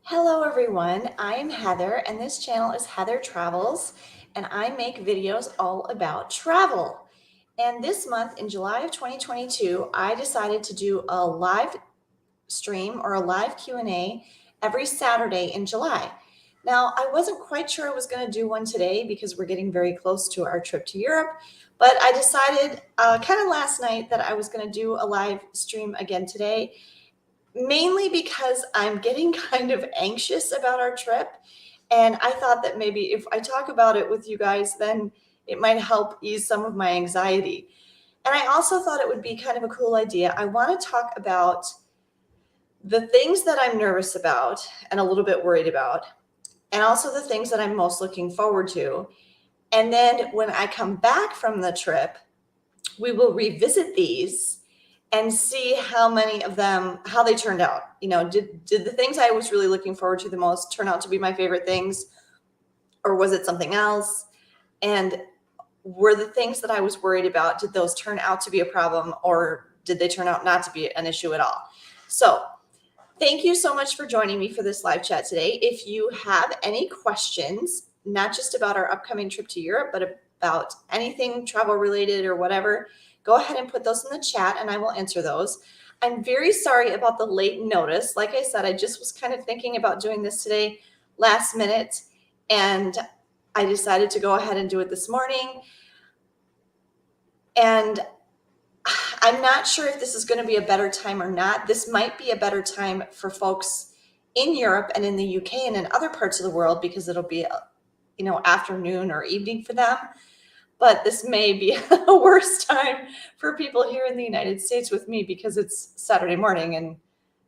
Hello everyone, I'm Heather and this channel is Heather Travels and I make videos all about travel. And this month in July of 2022, I decided to do a live stream or a live Q&A every Saturday in July. Now, I wasn't quite sure I was going to do one today because we're getting very close to our trip to Europe, but I decided kind of last night that I was going to do a live stream again today, mainly because I'm getting kind of anxious about our trip. And I thought that maybe if I talk about it with you guys, then it might help ease some of my anxiety. And I also thought it would be kind of a cool idea. I want to talk about the things that I'm nervous about and a little bit worried about, and also the things that I'm most looking forward to. And then when I come back from the trip, we will revisit these and see how many of them, how they turned out. You know, did the things I was really looking forward to the most turn out to be my favorite things, or was it something else? And were the things that I was worried about, did those turn out to be a problem, or did they turn out not to be an issue at all? So thank you so much for joining me for this live chat today. If you have any questions, not just about our upcoming trip to Europe, but about anything travel related or whatever, go ahead and put those in the chat and I will answer those. I'm very sorry about the late notice. Like I said, I just was kind of thinking about doing this today last minute, and I decided to go ahead and do it this morning. And I'm not sure if this is going to be a better time or not. This might be a better time for folks in Europe and in the UK and in other parts of the world because it'll be, afternoon or evening for them. But this may be a worse time for people here in the United States with me because it's Saturday morning and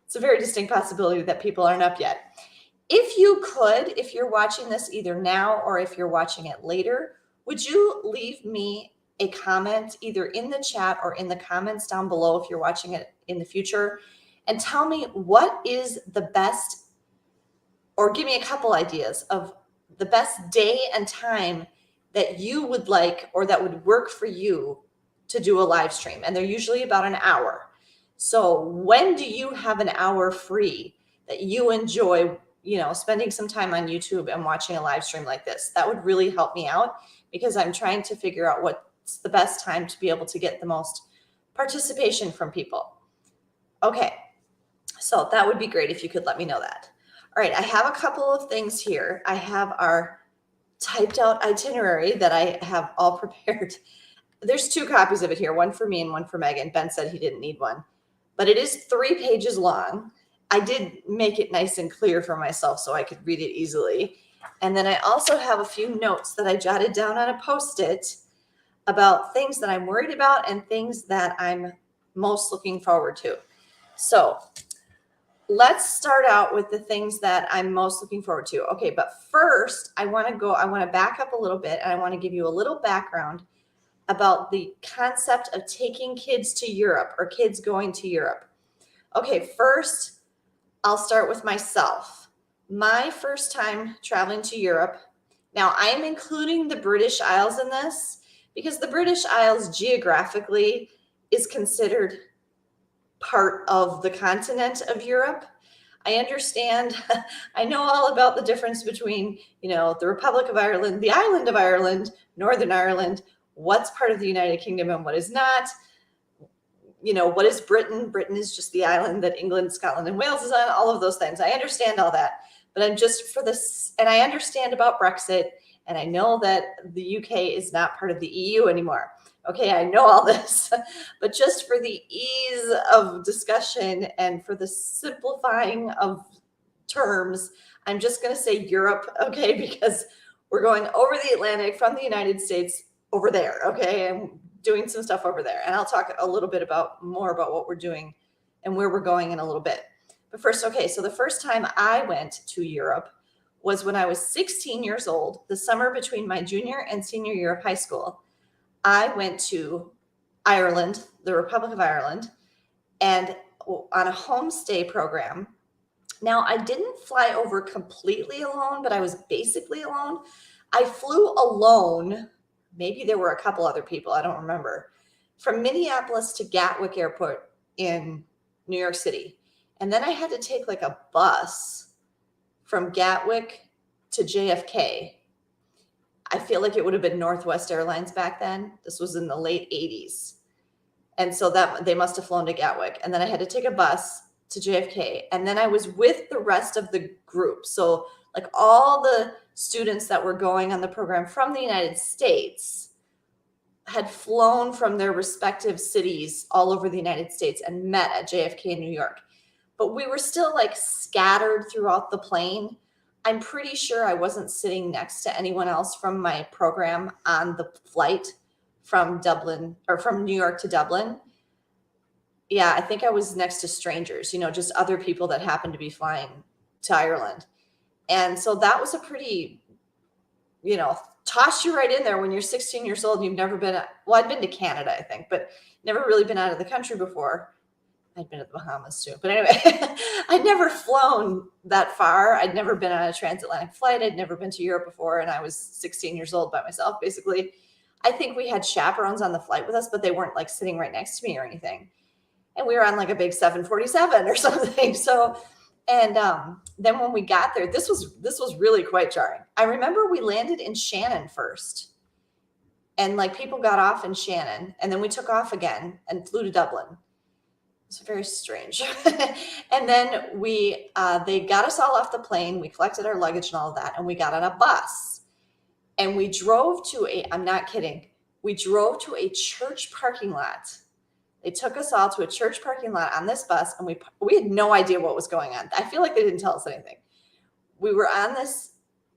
it's a very distinct possibility that people aren't up yet. If you could, if you're watching this either now or if you're watching it later, would you leave me a comment either in the chat or in the comments down below if you're watching it in the future, and tell me what is the best, or give me a couple ideas of the best day and time that you would like or that would work for you to do a live stream. And they're usually about an hour. So when do you have an hour free that you enjoy, spending some time on YouTube and watching a live stream like this? That would really help me out because I'm trying to figure out what's the best time to be able to get the most participation from people. Okay, so that would be great if you could let me know that. All right, I have a couple of things here. I have our typed out itinerary that I have all prepared. There's two copies of it here, one for me and one for Megan. Ben said he didn't need one, but it is 3 pages long. I did make it nice and clear for myself so I could read it easily. And then I also have a few notes that I jotted down on a Post-it about things that I'm worried about and things that I'm most looking forward to. So let's start out with the things that I'm most looking forward to. Okay, but first I want to back up a little bit and I want to give you a little background about the concept of taking kids to Europe or kids going to Europe. Okay, first I'll start with myself. My first time traveling to Europe. Now I am including the British Isles in this because the British Isles geographically is considered part of the continent of Europe. I understand, I know all about the difference between, the Republic of Ireland, the island of Ireland, Northern Ireland, what's part of the United Kingdom and what is not. What is Britain? Britain is just the island that England, Scotland, and Wales is on, all of those things. I understand all that, but I'm just for this, and I understand about Brexit, and I know that the UK is not part of the EU anymore. Okay, I know all this, but just for the ease of discussion and for the simplifying of terms, I'm just going to say Europe, okay, because we're going over the Atlantic from the United States over there, okay, and doing some stuff over there. And I'll talk a little bit more about what we're doing and where we're going in a little bit. But first, okay, so the first time I went to Europe was when I was 16 years old, the summer between my junior and senior year of high school. I went to Ireland, the Republic of Ireland, and on a homestay program. Now, I didn't fly over completely alone, but I was basically alone. I flew alone. Maybe there were a couple other people, I don't remember, from Minneapolis to Gatwick Airport in New York City. And then I had to take like a bus from Gatwick to JFK. I feel like it would have been Northwest Airlines back then. This was in the late 80s. And so that they must have flown to Gatwick. And then I had to take a bus to JFK. And then I was with the rest of the group. So like all the students that were going on the program from the United States had flown from their respective cities all over the United States and met at JFK in New York. But we were still like scattered throughout the plane. I'm pretty sure I wasn't sitting next to anyone else from my program on the flight from Dublin or from New York to Dublin. Yeah, I think I was next to strangers, just other people that happened to be flying to Ireland. And so that was a pretty, toss you right in there when you're 16 years old and you've never been, I'd been to Canada, I think, but never really been out of the country before. I'd been to the Bahamas too. But anyway, I'd never flown that far. I'd never been on a transatlantic flight. I'd never been to Europe before. And I was 16 years old by myself, basically. I think we had chaperones on the flight with us, but they weren't like sitting right next to me or anything. And we were on like a big 747 or something. So, and then when we got there, this was really quite jarring. I remember we landed in Shannon first. And like people got off in Shannon and then we took off again and flew to Dublin. It's very strange. And then they got us all off the plane. We collected our luggage and all of that. And we got on a bus and we drove I'm not kidding. We drove to a church parking lot. They took us all to a church parking lot on this bus. And we had no idea what was going on. I feel like they didn't tell us anything. We were on this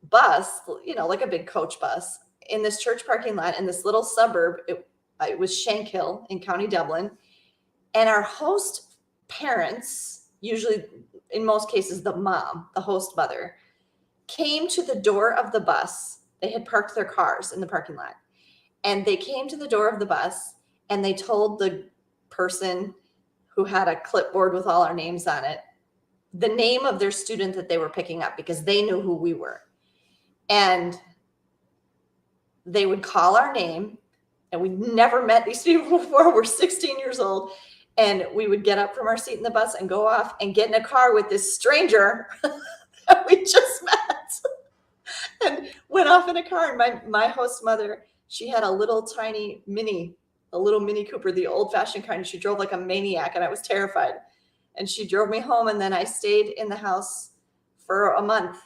bus, like a big coach bus in this church parking lot in this little suburb. It was Shankill in County Dublin. And our host parents, usually in most cases, the mom, the host mother, came to the door of the bus. They had parked their cars in the parking lot. And they came to the door of the bus and they told the person who had a clipboard with all our names on it, the name of their student that they were picking up because they knew who we were. And they would call our name, and we'd never met these people before. We're 16 years old. And we would get up from our seat in the bus and go off and get in a car with this stranger that we just met and went off in a car. And my host mother, she had a little Mini Cooper, the old fashioned kind. She drove like a maniac and I was terrified. And she drove me home. And then I stayed in the house for a month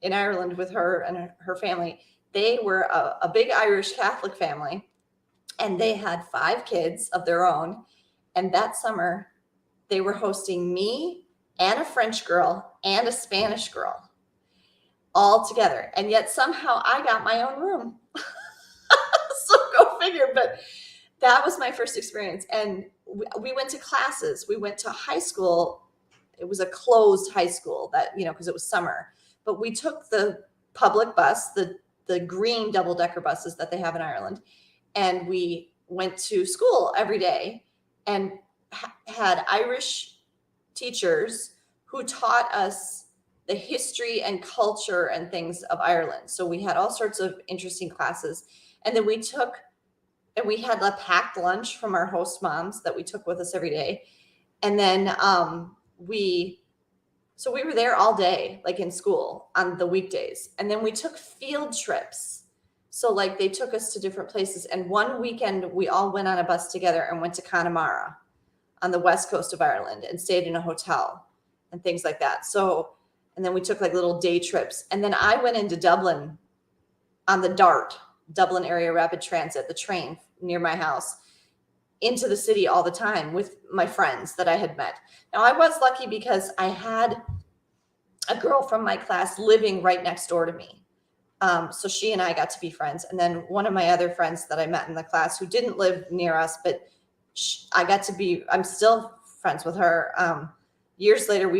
in Ireland with her and her family. They were a big Irish Catholic family and they had 5 kids of their own. And that summer, they were hosting me and a French girl and a Spanish girl all together. And yet somehow I got my own room. So go figure. But that was my first experience. And we went to classes. We went to high school. It was a closed high school that, because it was summer. But we took the public bus, the green double-decker buses that they have in Ireland. And we went to school every day. And had Irish teachers who taught us the history and culture and things of Ireland. So we had all sorts of interesting classes. And then we had a packed lunch from our host moms that we took with us every day. And then we were there all day, like in school on the weekdays. And then we took field trips. So like they took us to different places. And one weekend we all went on a bus together and went to Connemara on the west coast of Ireland and stayed in a hotel and things like that. So, and then we took like little day trips. And then I went into Dublin on the DART, Dublin Area Rapid Transit, the train near my house, into the city all the time with my friends that I had met. Now I was lucky because I had a girl from my class living right next door to me. So she and I got to be friends. And then one of my other friends that I met in the class who didn't live near us, but I'm still friends with her. Years later,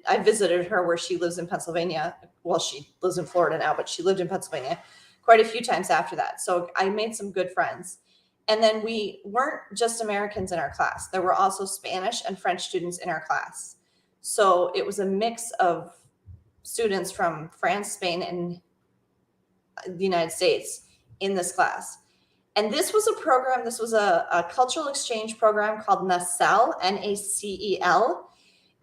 I visited her where she lives in Pennsylvania. Well, she lives in Florida now, but she lived in Pennsylvania quite a few times after that. So I made some good friends. And then we weren't just Americans in our class. There were also Spanish and French students in our class. So it was a mix of students from France, Spain, and the United States in this class. And this was a cultural exchange program called NACEL, NACEL.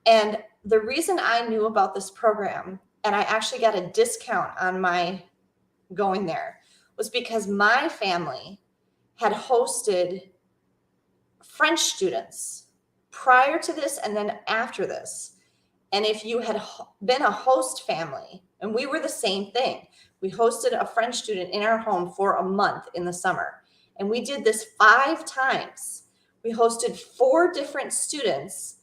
And the reason I knew about this program, and I actually got a discount on my going there, was because my family had hosted French students prior to this and then after this. And if you had been a host family, and we were the same thing, we hosted a French student in our home for a month in the summer. And we did this 5 times. We hosted 4 different students,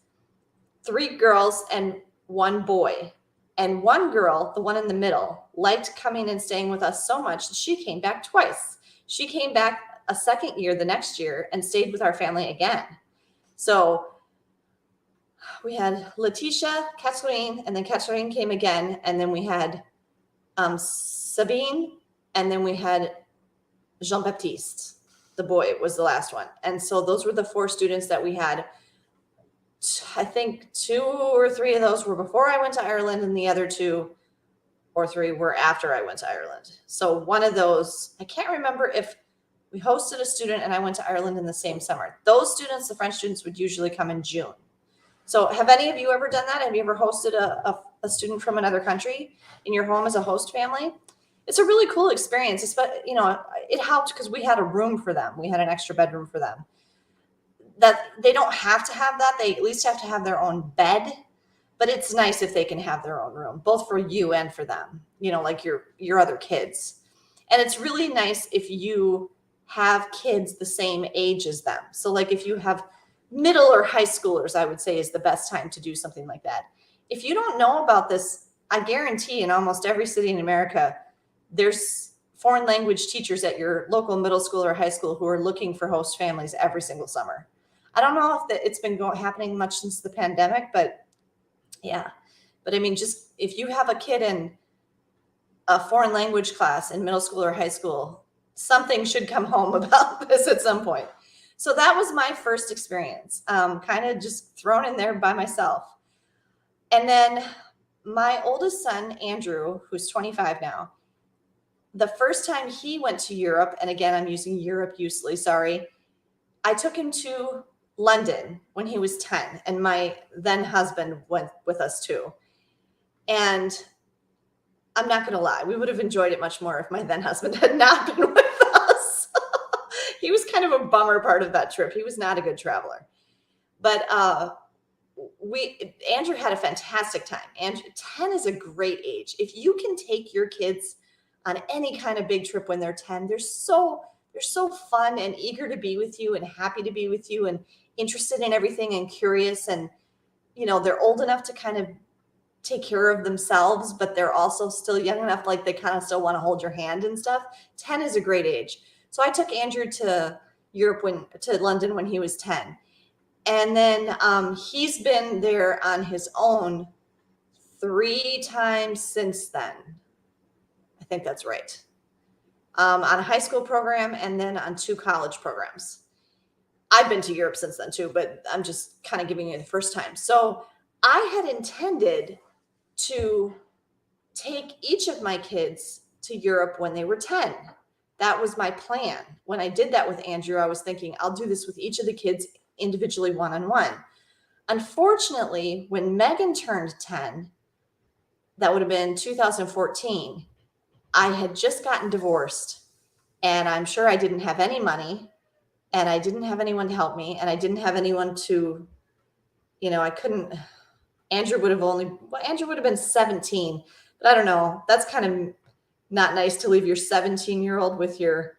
3 girls and 1 boy. And one girl, the one in the middle, liked coming and staying with us so much that she came back twice. She came back a second year the next year and stayed with our family again. So we had Letitia, Catherine, and then Catherine came again. And then we had Sabine, and then we had Jean-Baptiste, the boy, was the last one. And so those were the 4 students that we had. I think 2 or 3 of those were before I went to Ireland, and the other 2 or 3 were after I went to Ireland. So one of those, I can't remember if we hosted a student and I went to Ireland in the same summer. Those students, the French students, would usually come in June. So have any of you ever done that? Have you ever hosted a student from another country in your home as a host family? It's a really cool experience. But it helped because we had a room for them. We had an extra bedroom for them. That they don't have to have that. They at least have to have their own bed. But it's nice if they can have their own room, both for you and for them, like your other kids. And it's really nice if you have kids the same age as them. So like if you have middle or high schoolers, I would say is the best time to do something like that. If you don't know about this, I guarantee in almost every city in America, there's foreign language teachers at your local middle school or high school who are looking for host families every single summer. I don't know if it's been happening much since the pandemic, but yeah. But I mean, just if you have a kid in a foreign language class in middle school or high school, something should come home about this at some point. So that was my first experience, kind of just thrown in there by myself. And then my oldest son, Andrew, who's 25 now, the first time he went to Europe, and again, I'm using Europe loosely, sorry, I took him to London when he was 10, and my then husband went with us too. And I'm not going to lie, we would have enjoyed it much more if my then husband had not been with us. He was kind of a bummer part of that trip. He was not a good traveler. But Andrew had a fantastic time. And 10 is a great age. If you can take your kids on any kind of big trip when they're 10, they're so fun and eager to be with you and happy to be with you and interested in everything and curious. And, they're old enough to kind of take care of themselves, but they're also still young enough, like they kind of still want to hold your hand and stuff. 10 is a great age. So I took Andrew to London when he was 10. And then he's been there on his own 3 times since then. I think that's right. On a high school program and then on 2 college programs. I've been to Europe since then too, but I'm just kind of giving you the first time. So I had intended to take each of my kids to Europe when they were 10. That was my plan. When I did that with Andrew, I was thinking I'll do this with each of the kids individually, one-on-one. Unfortunately, when Megan turned 10, that would have been 2014, I had just gotten divorced, and I'm sure I didn't have any money, and I didn't have anyone to help me, and I didn't have anyone to, I couldn't. Andrew would have been 17, but I don't know. That's kind of not nice to leave your 17-year-old with your,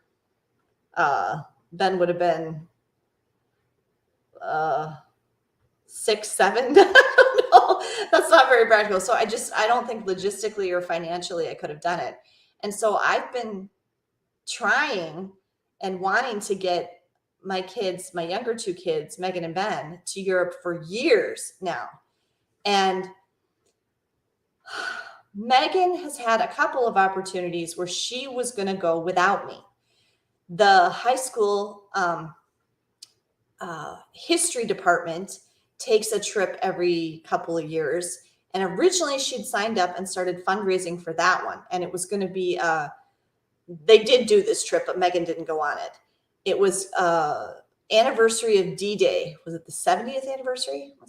Ben would have been 6, 7. I don't know. That's not very practical. So I don't think logistically or financially I could have done it. And so I've been trying and wanting to get my kids, my younger 2 kids, Megan and Ben, to Europe for years now. And Megan has had a couple of opportunities where she was going to go without me. The high school history department takes a trip every couple of years. And originally she'd signed up and started fundraising for that one. And it was going to be, they did do this trip, but Megan didn't go on it. It was anniversary of D-Day. Was it the 70th anniversary? I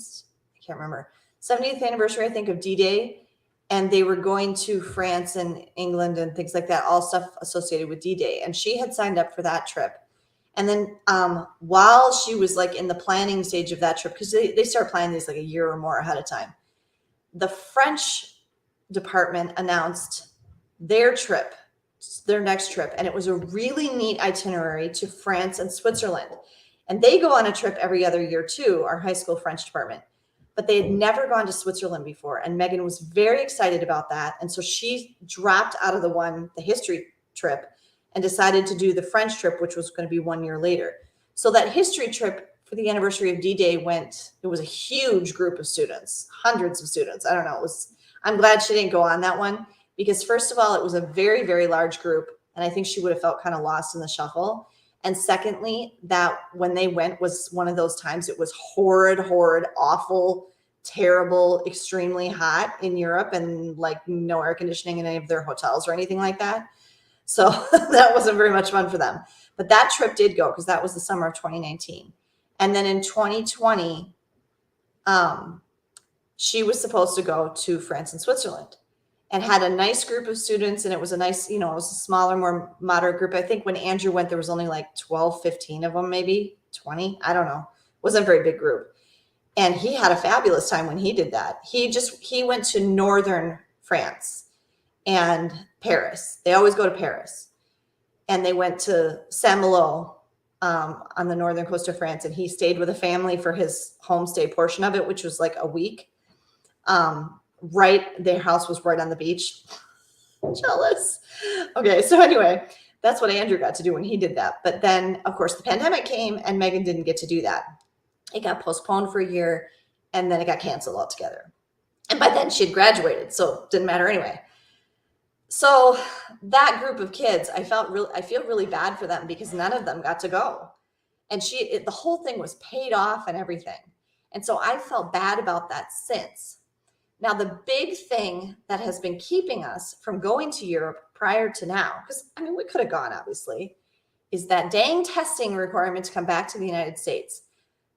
can't remember. 70th anniversary, I think, of D-Day. And they were going to France and England and things like that, all stuff associated with D-Day. And she had signed up for that trip. And then while she was like in the planning stage of that trip, because they start planning these like a year or more ahead of time, the French department announced their trip, their next trip. And it was a really neat itinerary to France and Switzerland. And they go on a trip every other year too, our high school French department. But they had never gone to Switzerland before. And Megan was very excited about that. And so she dropped out of the history trip, and decided to do the French trip, which was going to be 1 year later. So that history trip for the anniversary of D-Day it was a huge group of students, hundreds of students. I don't know. I'm glad she didn't go on that one, because first of all, it was a very, very large group. And I think she would have felt kind of lost in the shuffle. And secondly, that when they went was one of those times it was horrid, awful, terrible, extremely hot in Europe, and like no air conditioning in any of their hotels or anything like that. So that wasn't very much fun for them. But that trip did go, because that was the summer of 2019. And then in 2020, she was supposed to go to France and Switzerland, and had a nice group of students. And it was a nice, it was a smaller, more moderate group. I think when Andrew went, there was only like 12, 15 of them, maybe 20. I don't know. It wasn't a very big group. And he had a fabulous time when he did that. He went to northern France and Paris. They always go to Paris. And they went to Saint-Malo on the northern coast of France. And he stayed with a family for his homestay portion of it, which was like a week. Their house was right on the beach. Jealous. Okay, so anyway, that's what Andrew got to do when he did that. But then, of course, the pandemic came, and Megan didn't get to do that. It got postponed for a year, and then it got canceled altogether. And by then she had graduated, so it didn't matter anyway. So that group of kids, I feel really bad for them, because none of them got to go. And the whole thing was paid off and everything. And so I felt bad about that since. Now, the big thing that has been keeping us from going to Europe prior to now, because we could have gone, obviously, is that dang testing requirement to come back to the United States.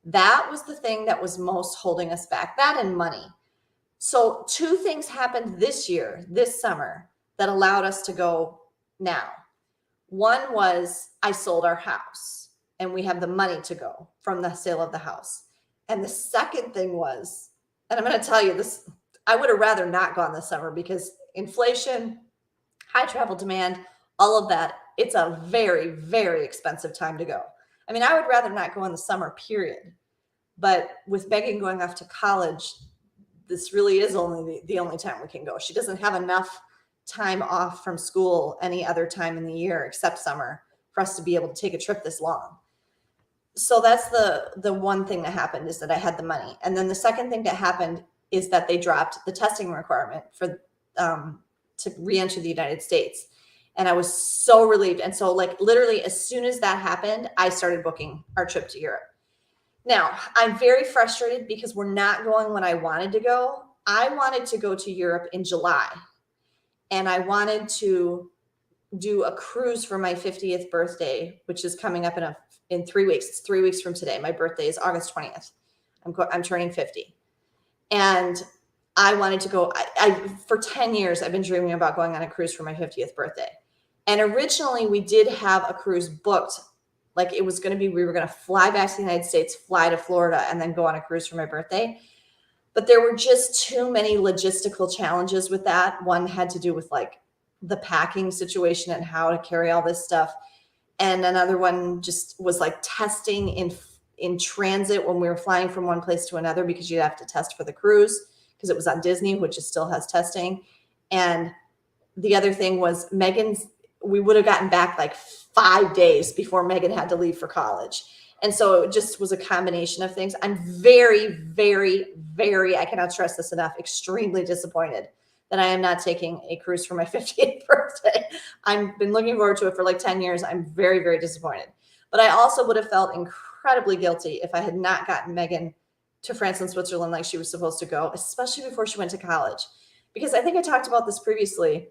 That was the thing that was most holding us back, that and money. So 2 things happened this summer, that allowed us to go now. One was I sold our house, and we have the money to go from the sale of the house. And the second thing was, and I'm going to tell you this, I would have rather not gone this summer, because inflation, high travel demand, all of that, it's a very, very expensive time to go. I would rather not go in the summer, period. But with Megan going off to college, this really is only the only time we can go. She doesn't have enough time off from school any other time in the year except summer for us to be able to take a trip this long. So that's the one thing that happened, is that I had the money. And then the second thing that happened is that they dropped the testing requirement for to re-enter the United States. And I was so relieved. And so like literally as soon as that happened, I started booking our trip to Europe. Now, I'm very frustrated because we're not going when I wanted to go. I wanted to go to Europe in July, and I wanted to do a cruise for my 50th birthday, which is coming up in 3 weeks. It's 3 weeks from today. My birthday is August 20th. I'm turning 50. And I wanted to go. For 10 years, I've been dreaming about going on a cruise for my 50th birthday. And originally we did have a cruise booked. Like it was going to be, we were going to fly back to the United States, fly to Florida, and then go on a cruise for my birthday. But there were just too many logistical challenges with that. One had to do with like the packing situation and how to carry all this stuff. And another one just was like testing in transit when we were flying from one place to another, because you'd have to test for the cruise because it was on Disney, which still has testing. And the other thing was we would have gotten back like 5 days before Megan had to leave for college. And so it just was a combination of things. I'm very, very, very, I cannot stress this enough, extremely disappointed that I am not taking a cruise for my 50th birthday. I've been looking forward to it for like 10 years. I'm very, very disappointed. But I also would have felt incredibly guilty if I had not gotten Megan to France and Switzerland like she was supposed to go, especially before she went to college. Because I think I talked about this previously.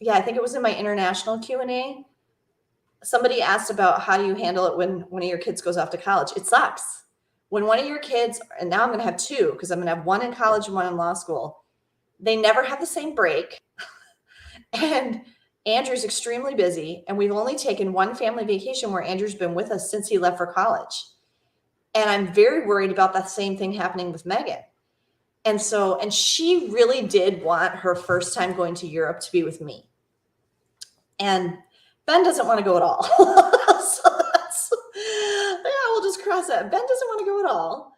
Yeah, I think it was in my international Q&A. Somebody asked about how do you handle it when one of your kids goes off to college. It sucks. when one of your kids, and now I'm going to have two because I'm going to have one in college and one in law school, they never have the same break. And Andrew's extremely busy. And we've only taken one family vacation where Andrew's been with us since he left for college. And I'm very worried about that same thing happening with Megan. And she really did want her first time going to Europe to be with me. And Ben doesn't want to go at all. We'll just cross that. Ben doesn't want to go at all.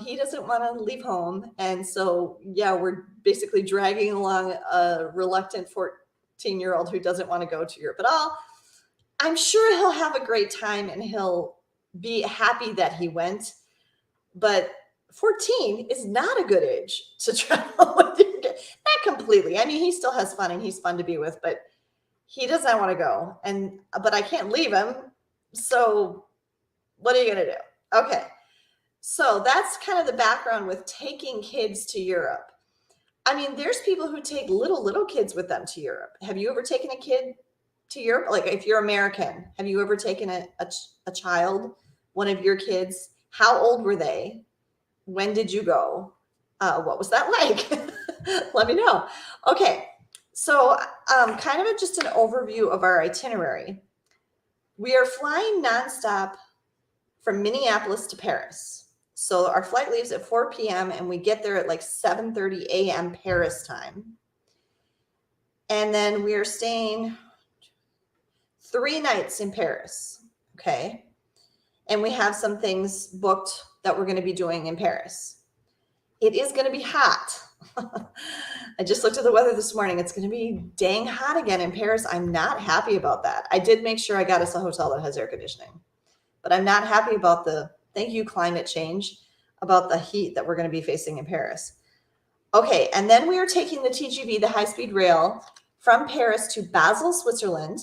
He doesn't want to leave home. And so, we're basically dragging along a reluctant 14-year-old who doesn't want to go to Europe at all. I'm sure he'll have a great time and he'll be happy that he went. But 14 is not a good age to travel with your kid. Not completely. I mean, he still has fun and he's fun to be with, but he does not want to go. But I can't leave him. So what are you going to do? Okay. So that's kind of the background with taking kids to Europe. I mean, there's people who take little kids with them to Europe. Have you ever taken a kid to Europe? Like, if you're American, have you ever taken a child, one of your kids? How old were they? When did you go? What was that like? Let me know. Okay. So kind of just an overview of our itinerary. We are flying nonstop from Minneapolis to Paris. So our flight leaves at 4 p.m. and we get there at like 7:30 a.m. Paris time. And then we are staying 3 nights in Paris. Okay. And we have some things booked that we're going to be doing in Paris. It is going to be hot. I just looked at the weather this morning. It's going to be dang hot again in Paris. I'm not happy about that. I did make sure I got us a hotel that has air conditioning, but I'm not happy about thank you, climate change, about the heat that we're going to be facing in Paris. Okay. And then we are taking the TGV, the high-speed rail, from Paris to Basel, Switzerland.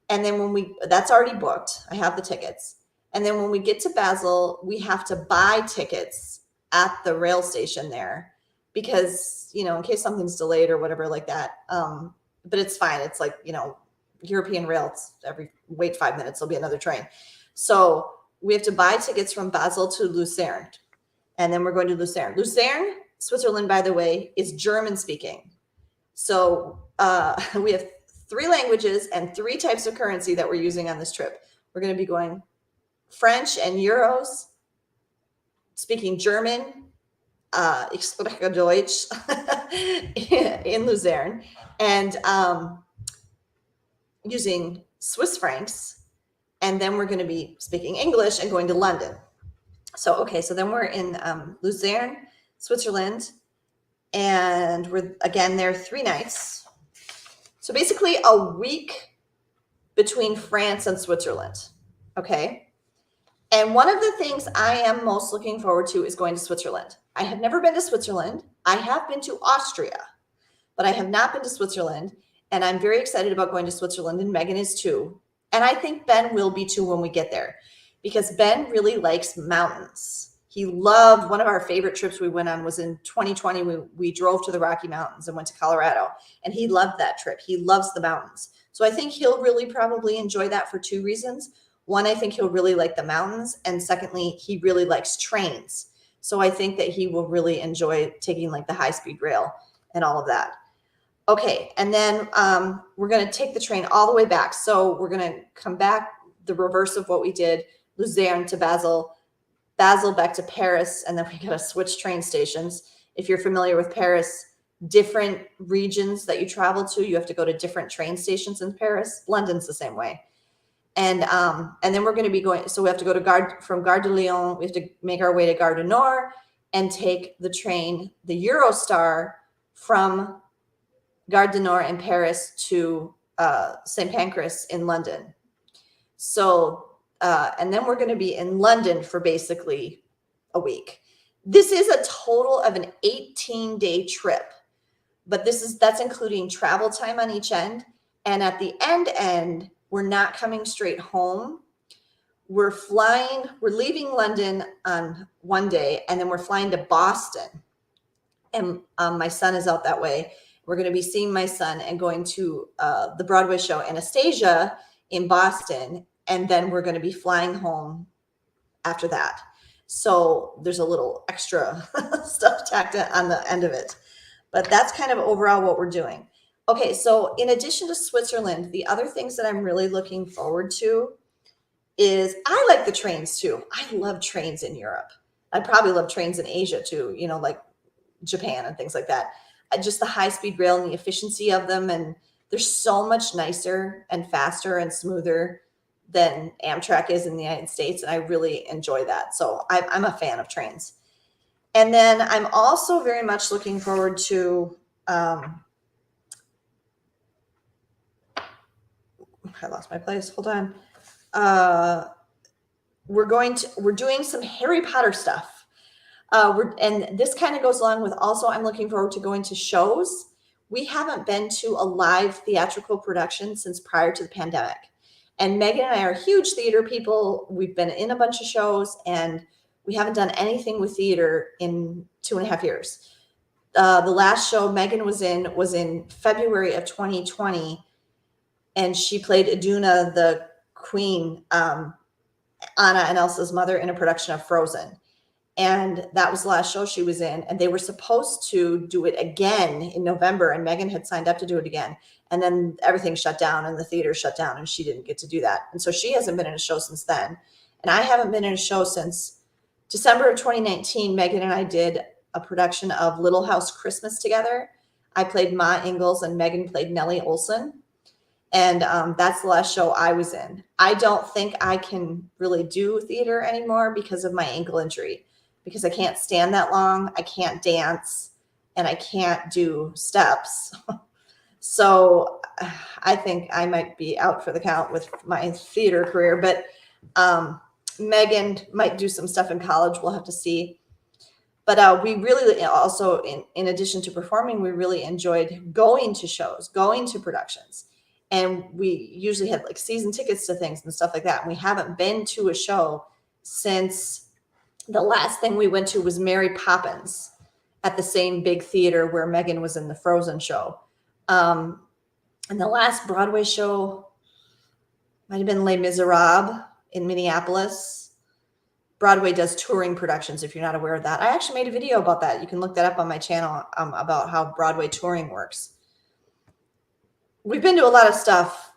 And then that's already booked. I have the tickets. And then when we get to Basel, we have to buy tickets at the rail station there because, in case something's delayed or whatever like that. But it's fine. It's like, European rail, wait 5 minutes, there'll be another train. So we have to buy tickets from Basel to Lucerne. And then we're going to Lucerne. Lucerne, Switzerland, by the way, is German speaking. So we have 3 languages and 3 types of currency that we're using on this trip. We're going to be going French and euros, speaking German, ich spreche Deutsch in Lucerne, and using Swiss francs. And then we're going to be speaking English and going to London. So then we're in Lucerne, Switzerland, and we're again there 3 nights. So basically a week between France and Switzerland. Okay. And one of the things I am most looking forward to is going to Switzerland. I have never been to Switzerland. I have been to Austria, but I have not been to Switzerland. And I'm very excited about going to Switzerland, and Megan is too. And I think Ben will be too when we get there, because Ben really likes mountains. He loved, one of our favorite trips we went on was in 2020. We drove to the Rocky Mountains and went to Colorado, and he loved that trip. He loves the mountains. So I think he'll really probably enjoy that for 2 reasons. One, I think he'll really like the mountains. And secondly, he really likes trains. So I think that he will really enjoy taking like the high-speed rail and all of that. Okay. And then we're going to take the train all the way back. So we're going to come back the reverse of what we did, Lucerne to Basel, Basel back to Paris. And then we got to switch train stations. If you're familiar with Paris, different regions that you travel to, you have to go to different train stations in Paris. London's the same way. And then we're going to be going, so we have to go to from Gare de Lyon. We have to make our way to Gare du Nord and take the train, the Eurostar, from Gare du Nord in Paris to St. Pancras in London. So, and then we're going to be in London for basically a week. This is a total of an 18-day trip, but that's including travel time on each end. And at the end, we're not coming straight home. We're leaving London on one day, and then we're flying to Boston. And my son is out that way. We're going to be seeing my son and going to the Broadway show Anastasia in Boston. And then we're going to be flying home after that. So there's a little extra stuff tacked on the end of it. But that's kind of overall what we're doing. Okay, so in addition to Switzerland, the other things that I'm really looking forward to is I like the trains too. I love trains in Europe. I probably love trains in Asia too, like Japan and things like that. Just the high speed rail and the efficiency of them. And they're so much nicer and faster and smoother than Amtrak is in the United States. And I really enjoy that. So I'm a fan of trains. And then I'm also very much looking forward to, I lost my place. Hold on. We're doing some Harry Potter stuff. And this kind of goes along with also, I'm looking forward to going to shows. We haven't been to a live theatrical production since prior to the pandemic. And Megan and I are huge theater people. We've been in a bunch of shows, and we haven't done anything with theater in 2.5 years. The last show Megan was in February of 2020, and she played Iduna, the queen, Anna and Elsa's mother, in a production of Frozen. And that was the last show she was in. And they were supposed to do it again in November, and Megan had signed up to do it again. And then everything shut down and the theater shut down, and she didn't get to do that. And so she hasn't been in a show since then. And I haven't been in a show since December of 2019. Megan and I did a production of Little House Christmas together. I played Ma Ingalls and Megan played Nellie Olson. And that's the last show I was in. I don't think I can really do theater anymore because of my ankle injury, because I can't stand that long. I can't dance, and I can't do steps. So I think I might be out for the count with my theater career, but Megan might do some stuff in college. We'll have to see. But we really also, in addition to performing, we really enjoyed going to shows, going to productions. And we usually had like season tickets to things and stuff like that. And we haven't been to a show since the last thing we went to was Mary Poppins at the same big theater where Megan was in the Frozen show. And the last Broadway show might have been Les Miserables in Minneapolis. Broadway does touring productions, if you're not aware of that. I actually made a video about that. You can look that up on my channel, about how Broadway touring works. We've been to a lot of stuff.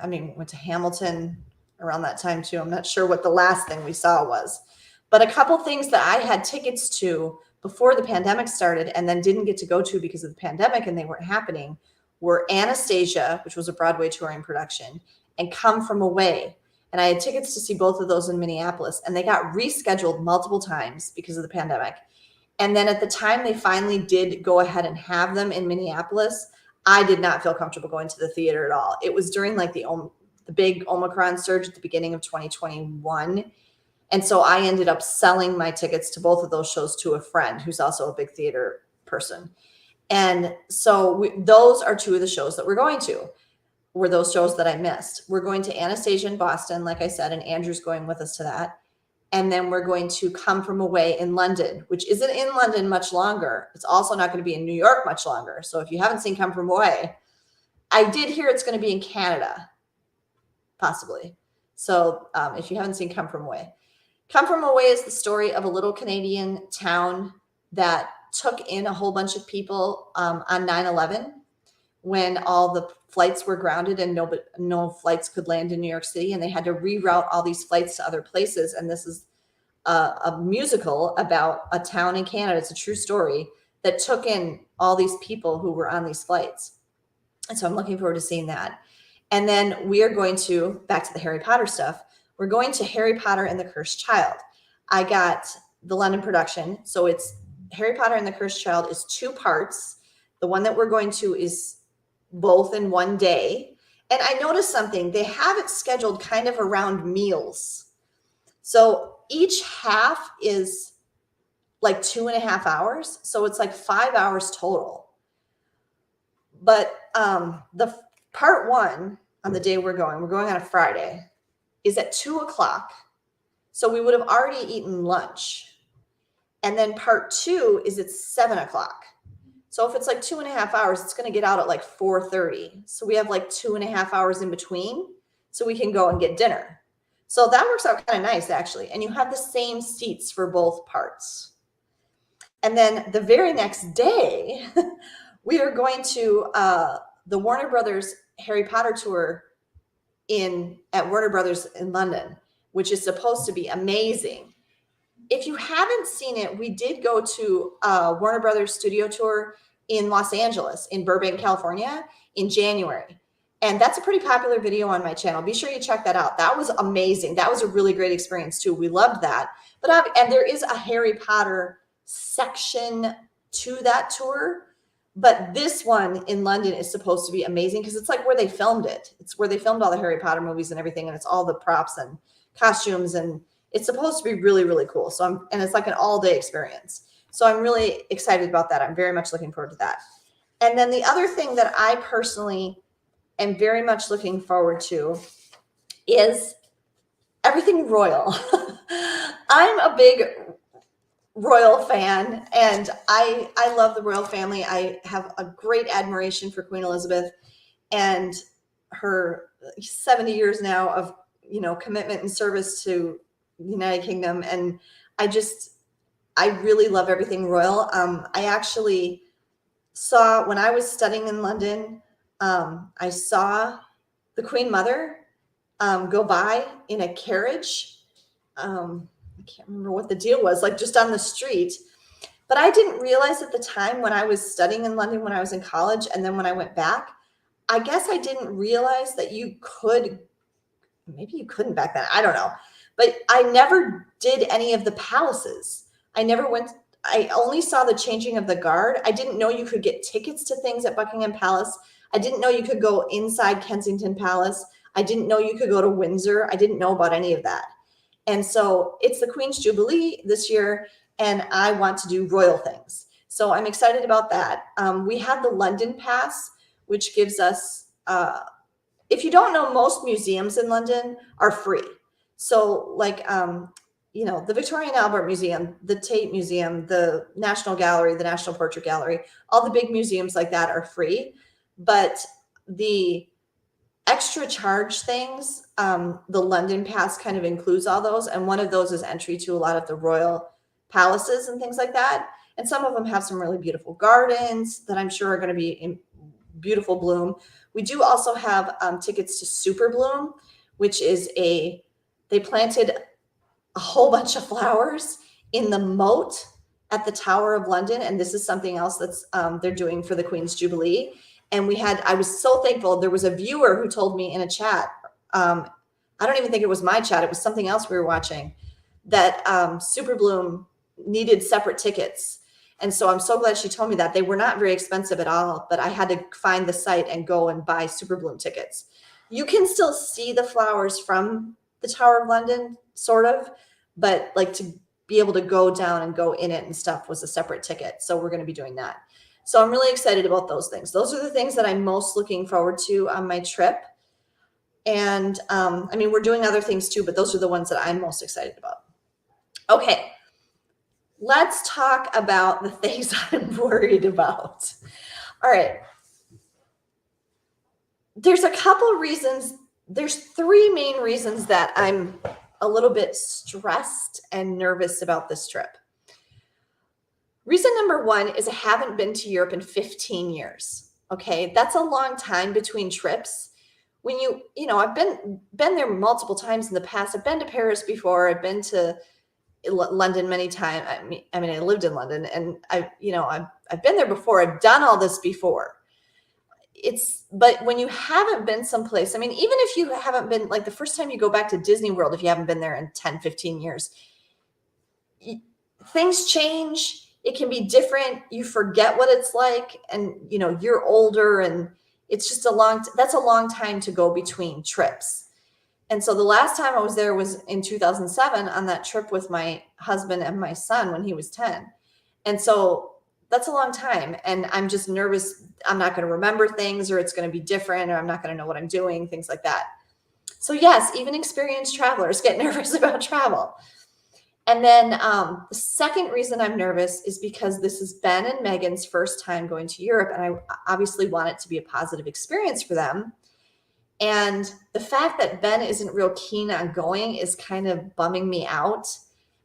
I mean, went to Hamilton around that time too. I'm not sure what the last thing we saw was, but a couple things that I had tickets to before the pandemic started and then didn't get to go to because of the pandemic and they weren't happening were Anastasia, which was a Broadway touring production, and Come From Away. And I had tickets to see both of those in Minneapolis, and they got rescheduled multiple times because of the pandemic. And then at the time they finally did go ahead and have them in Minneapolis, I did not feel comfortable going to the theater at all. It was during like the big Omicron surge at the beginning of 2021. And so I ended up selling my tickets to both of those shows to a friend who's also a big theater person. And so those are two of the shows that we're going to, were those shows that I missed. We're going to Anastasia in Boston, like I said, and Andrew's going with us to that. And then we're going to Come From Away in London, which isn't in London much longer. It's also not going to be in New York much longer. So if you haven't seen Come From Away, I did hear it's going to be in Canada, possibly. So if you haven't seen Come From Away is the story of a little Canadian town that took in a whole bunch of people on 9/11 when all the flights were grounded and no flights could land in New York City, and they had to reroute all these flights to other places. And this is a musical about a town in Canada. It's a true story that took in all these people who were on these flights. And so I'm looking forward to seeing that. And then we are going to, back to the Harry Potter stuff, we're going to Harry Potter and the Cursed Child. I got the London production. So it's Harry Potter and the Cursed Child is 2 parts. The one that we're going to is both in one day. And I noticed something. They have it scheduled kind of around meals. So each half is like 2.5 hours. So it's like 5 hours total. But the part 1 on the day we're going on a Friday, is at 2:00. So we would have already eaten lunch. And then part 2 is at 7:00. So if it's like 2.5 hours, it's going to get out at like 4:30. So we have like 2.5 hours in between, so we can go and get dinner. So that works out kind of nice, actually. And you have the same seats for both parts. And then the very next day, we are going to the Warner Brothers Harry Potter tour at Warner Brothers in London, which is supposed to be amazing. If you haven't seen it, we did go to Warner Brothers studio tour in Los Angeles, in Burbank, California, in January. And that's a pretty popular video on my channel. Be sure you check that out. That was amazing. That was a really great experience too. We loved that. And there is a Harry Potter section to that tour. But this one in London is supposed to be amazing because it's like where they filmed it. It's where they filmed all the Harry Potter movies and everything. And it's all the props and costumes, and it's supposed to be really, really cool. And it's like an all-day experience. So I'm really excited about that. I'm very much looking forward to that. And then the other thing that I personally am very much looking forward to is everything royal. I'm a big royal fan, and I love the royal family. I have a great admiration for Queen Elizabeth and her 70 years now of, commitment and service to the United Kingdom. And I really love everything royal. I actually saw, when I was studying in London, I saw the Queen Mother go by in a carriage. I can't remember what the deal was, like just on the street. But I didn't realize at the time when I was studying in London, when I was in college, and then when I went back, I guess I didn't realize that you could, maybe you couldn't back then, I don't know. But I never did any of the palaces. I only saw the changing of the guard. I didn't know you could get tickets to things at Buckingham Palace. I didn't know you could go inside Kensington Palace. I didn't know you could go to Windsor. I didn't know about any of that. And so it's the Queen's Jubilee this year, and I want to do royal things. So I'm excited about that. We have the London Pass, which gives us, if you don't know, most museums in London are free. So like, the Victoria and Albert Museum, the Tate Museum, the National Gallery, the National Portrait Gallery, all the big museums like that are free. But the extra charge things, the London Pass kind of includes all those. And one of those is entry to a lot of the royal palaces and things like that. And some of them have some really beautiful gardens that I'm sure are going to be in beautiful bloom. We do also have tickets to Super Bloom, which is they planted a whole bunch of flowers in the moat at the Tower of London. And this is something else that's they're doing for the Queen's Jubilee. And I was so thankful. There was a viewer who told me in a chat, I don't even think it was my chat, it was something else we were watching, that Super Bloom needed separate tickets. And so I'm so glad she told me that. They were not very expensive at all, but I had to find the site and go and buy Super Bloom tickets. You can still see the flowers from the Tower of London, sort of, but like to be able to go down and go in it and stuff was a separate ticket. So we're going to be doing that. So I'm really excited about those things. Those are the things that I'm most looking forward to on my trip. And we're doing other things too, but those are the ones that I'm most excited about. Okay, let's talk about the things I'm worried about. All right. There's a couple reasons. There's three main reasons that I'm a little bit stressed and nervous about this trip. Reason number one is I haven't been to Europe in 15 years. Okay, that's a long time between trips. When I've been there multiple times in the past. I've been to Paris before. I've been to London many times. I lived in London, and I've been there before. I've done all this before. But when you haven't been someplace, even if you haven't been, like the first time you go back to Disney World, if you haven't been there in 10, 15 years, things change. It can be different. You forget what it's like, and you're older, and it's just that's a long time to go between trips. And so the last time I was there was in 2007 on that trip with my husband and my son when he was 10. And so that's a long time. And I'm just nervous. I'm not going to remember things, or it's going to be different, or I'm not going to know what I'm doing, things like that. So yes, even experienced travelers get nervous about travel. And then the second reason I'm nervous is because this is Ben and Megan's first time going to Europe. And I obviously want it to be a positive experience for them. And the fact that Ben isn't real keen on going is kind of bumming me out.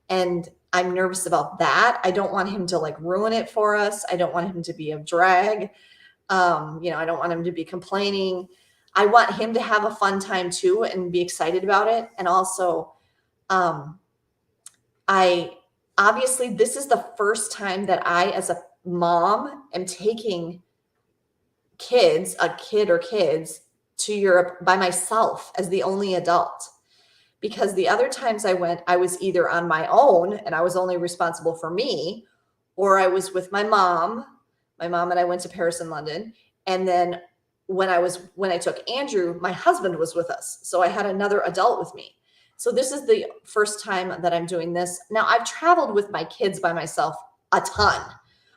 And I'm nervous about that. I don't want him to like ruin it for us. I don't want him to be a drag. I don't want him to be complaining. I want him to have a fun time too and be excited about it. And also, I obviously, this is the first time that I, as a mom, am taking a kid or kids to Europe by myself as the only adult. Because the other times I went, I was either on my own and I was only responsible for me, or I was with my mom. My mom and I went to Paris and London. And then when I took Andrew, my husband was with us. So I had another adult with me. So this is the first time that I'm doing this. Now, I've traveled with my kids by myself a ton.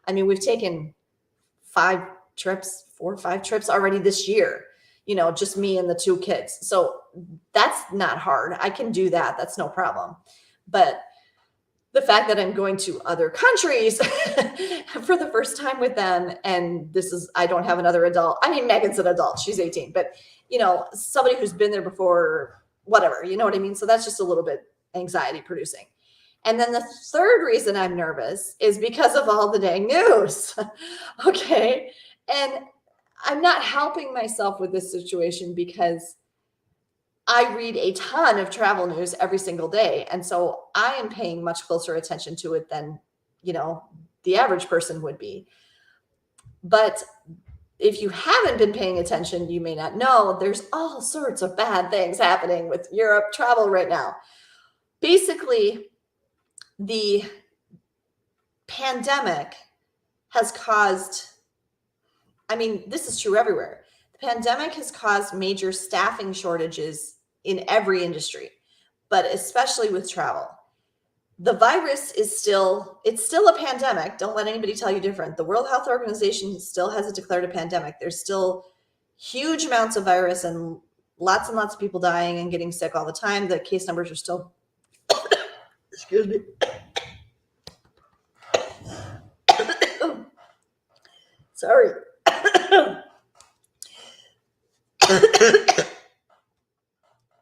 I mean, we've taken 4 or 5 trips already this year, just me and the 2 kids. So that's not hard. I can do that. That's no problem. But the fact that I'm going to other countries for the first time with them, and I don't have another adult. I mean, Megan's an adult. She's 18, but somebody who's been there before, whatever, you know what I mean? So that's just a little bit anxiety producing. And then the third reason I'm nervous is because of all the dang news. Okay. And I'm not helping myself with this situation because I read a ton of travel news every single day. And so I am paying much closer attention to it than, the average person would be. But if you haven't been paying attention, you may not know there's all sorts of bad things happening with Europe travel right now. Basically, the pandemic has caused, this is true everywhere. The pandemic has caused major staffing shortages in every industry, but especially with travel. The virus it's still a pandemic. Don't let anybody tell you different. The World Health Organization still hasn't declared a pandemic. There's still huge amounts of virus and lots of people dying and getting sick all the time. The case numbers are still, excuse me. Sorry.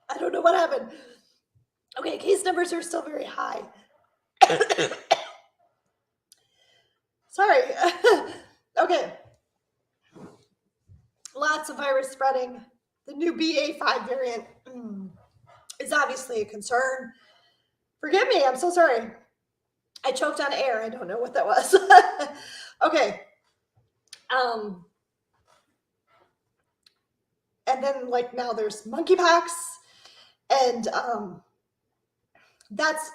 I don't know what happened. Okay, case numbers are still very high. Sorry. Okay. Lots of virus spreading. The new BA.5 variant is obviously a concern. Forgive me, I'm so sorry. I choked on air. I don't know what that was. Okay. And then now there's monkeypox, and that's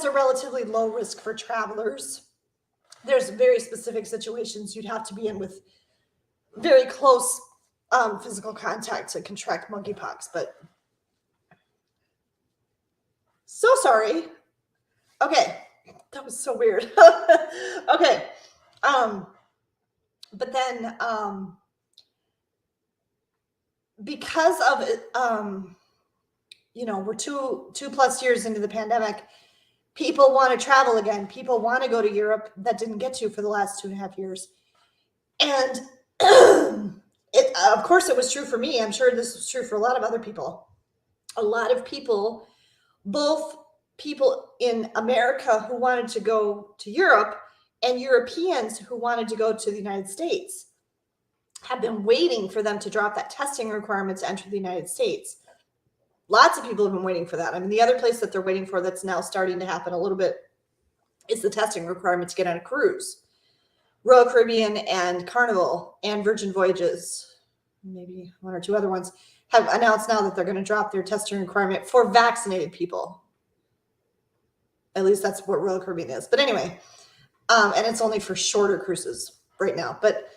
a relatively low risk for travelers. There's very specific situations you'd have to be in with very close physical contact to contract monkeypox, but so sorry. Okay, that was so weird. Okay, but then because of it, we're two plus years into the pandemic. People want to travel again. People want to go to Europe that didn't get to for the last 2.5 years. And of course, it was true for me. I'm sure this was true for a lot of other people. A lot of people, both people in America who wanted to go to Europe and Europeans who wanted to go to the United States, have been waiting for them to drop that testing requirement to enter the United States. Lots of people have been waiting for that. The other place that they're waiting for that's now starting to happen a little bit is the testing requirement to get on a cruise. Royal Caribbean and Carnival and Virgin Voyages, maybe 1 or 2 other ones, have announced now that they're going to drop their testing requirement for vaccinated people. At least that's what Royal Caribbean is. But anyway, and it's only for shorter cruises right now. But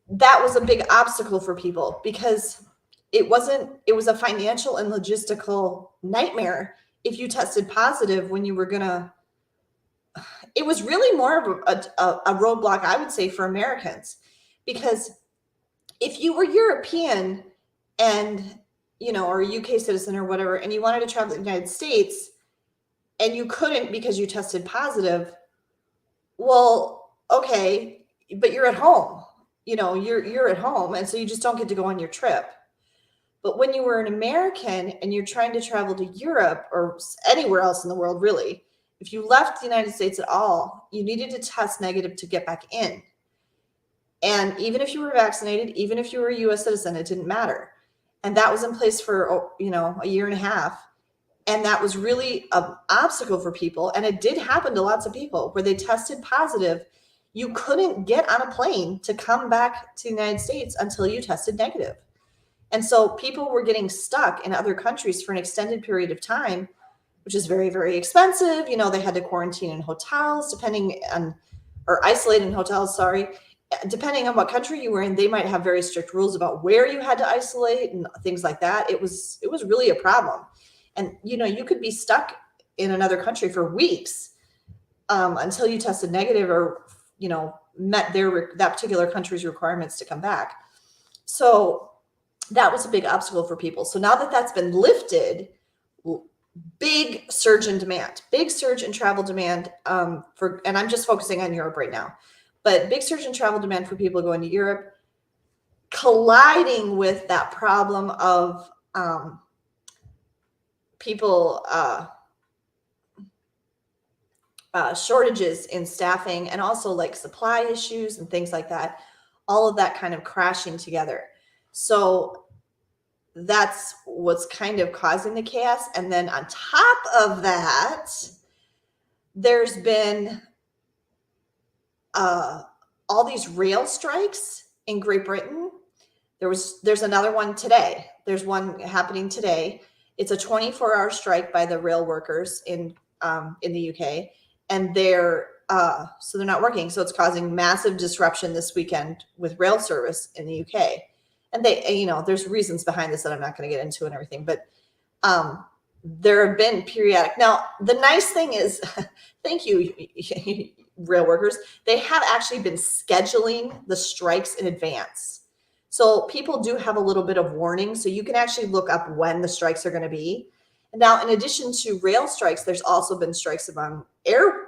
that was a big obstacle for people because it was a financial and logistical nightmare if you tested positive when you were it was really more of a roadblock, I would say, for Americans, because if you were European and, or a UK citizen or whatever, and you wanted to travel to the United States and you couldn't because you tested positive, well, okay, but you're at home. you're at home, and so you just don't get to go on your trip. But when you were an American and you're trying to travel to Europe or anywhere else in the world, really, if you left the United States at all, you needed to test negative to get back in. And even if you were vaccinated, even if you were a US citizen, it didn't matter. And that was in place for, a year and a half. And that was really an obstacle for people. And it did happen to lots of people where they tested positive. You couldn't get on a plane to come back to the United States until you tested negative. And so people were getting stuck in other countries for an extended period of time, which is very, very expensive. They had to quarantine in hotels, or isolate in hotels, sorry. Depending on what country you were in, they might have very strict rules about where you had to isolate and things like that. It was really a problem. And, you could be stuck in another country for weeks until you tested negative or, met that particular country's requirements to come back. So that was a big obstacle for people. So now that that's been lifted, big surge in demand, big surge in travel demand and I'm just focusing on Europe right now, but big surge in travel demand for people going to Europe, colliding with that problem of people shortages in staffing, and also like supply issues and things like that, all of that kind of crashing together. So that's what's kind of causing the chaos. And then on top of that, there's been all these rail strikes in Great Britain. There's another one today. There's one happening today. It's a 24-hour strike by the rail workers in the UK, and so they're not working. So it's causing massive disruption this weekend with rail service in the UK. And there's reasons behind this that I'm not going to get into and everything, but there have been periodic. Now, the nice thing is, thank you, rail workers, they have actually been scheduling the strikes in advance. So people do have a little bit of warning. So you can actually look up when the strikes are going to be. And now, in addition to rail strikes, there's also been strikes among air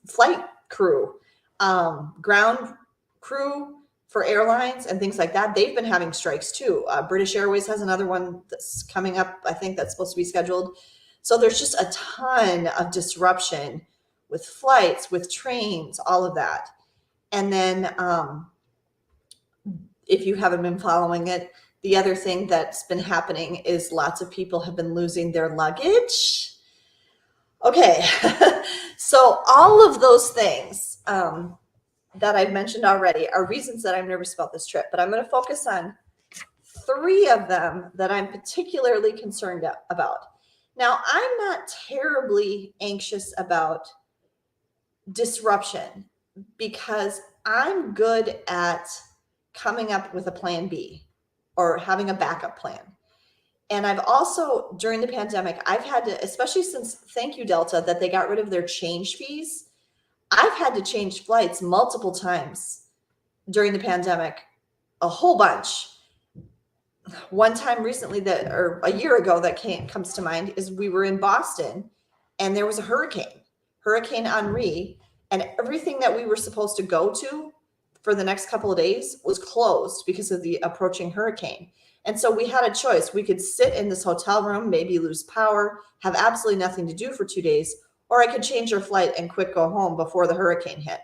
flight crew, ground crew for airlines and things like that. They've been having strikes too. British Airways has another one that's coming up. I think that's supposed to be scheduled. So there's just a ton of disruption with flights, with trains, all of that. And then if you haven't been following it, the other thing that's been happening is lots of people have been losing their luggage. Okay, so all of those things that I've mentioned already are reasons that I'm nervous about this trip, but I'm going to focus on 3 of them that I'm particularly concerned about. Now, I'm not terribly anxious about disruption because I'm good at coming up with a plan B or having a backup plan. And I've also, during the pandemic, I've had to, especially since, thank you, Delta, that they got rid of their change fees. I've had to change flights multiple times during the pandemic, a whole bunch. One time recently or a year ago that comes to mind is we were in Boston and there was a Hurricane Henri, and everything that we were supposed to go to for the next couple of days was closed because of the approaching hurricane. And so we had a choice. We could sit in this hotel room, maybe lose power, have absolutely nothing to do for 2 days, or I could change our flight and quick go home before the hurricane hit.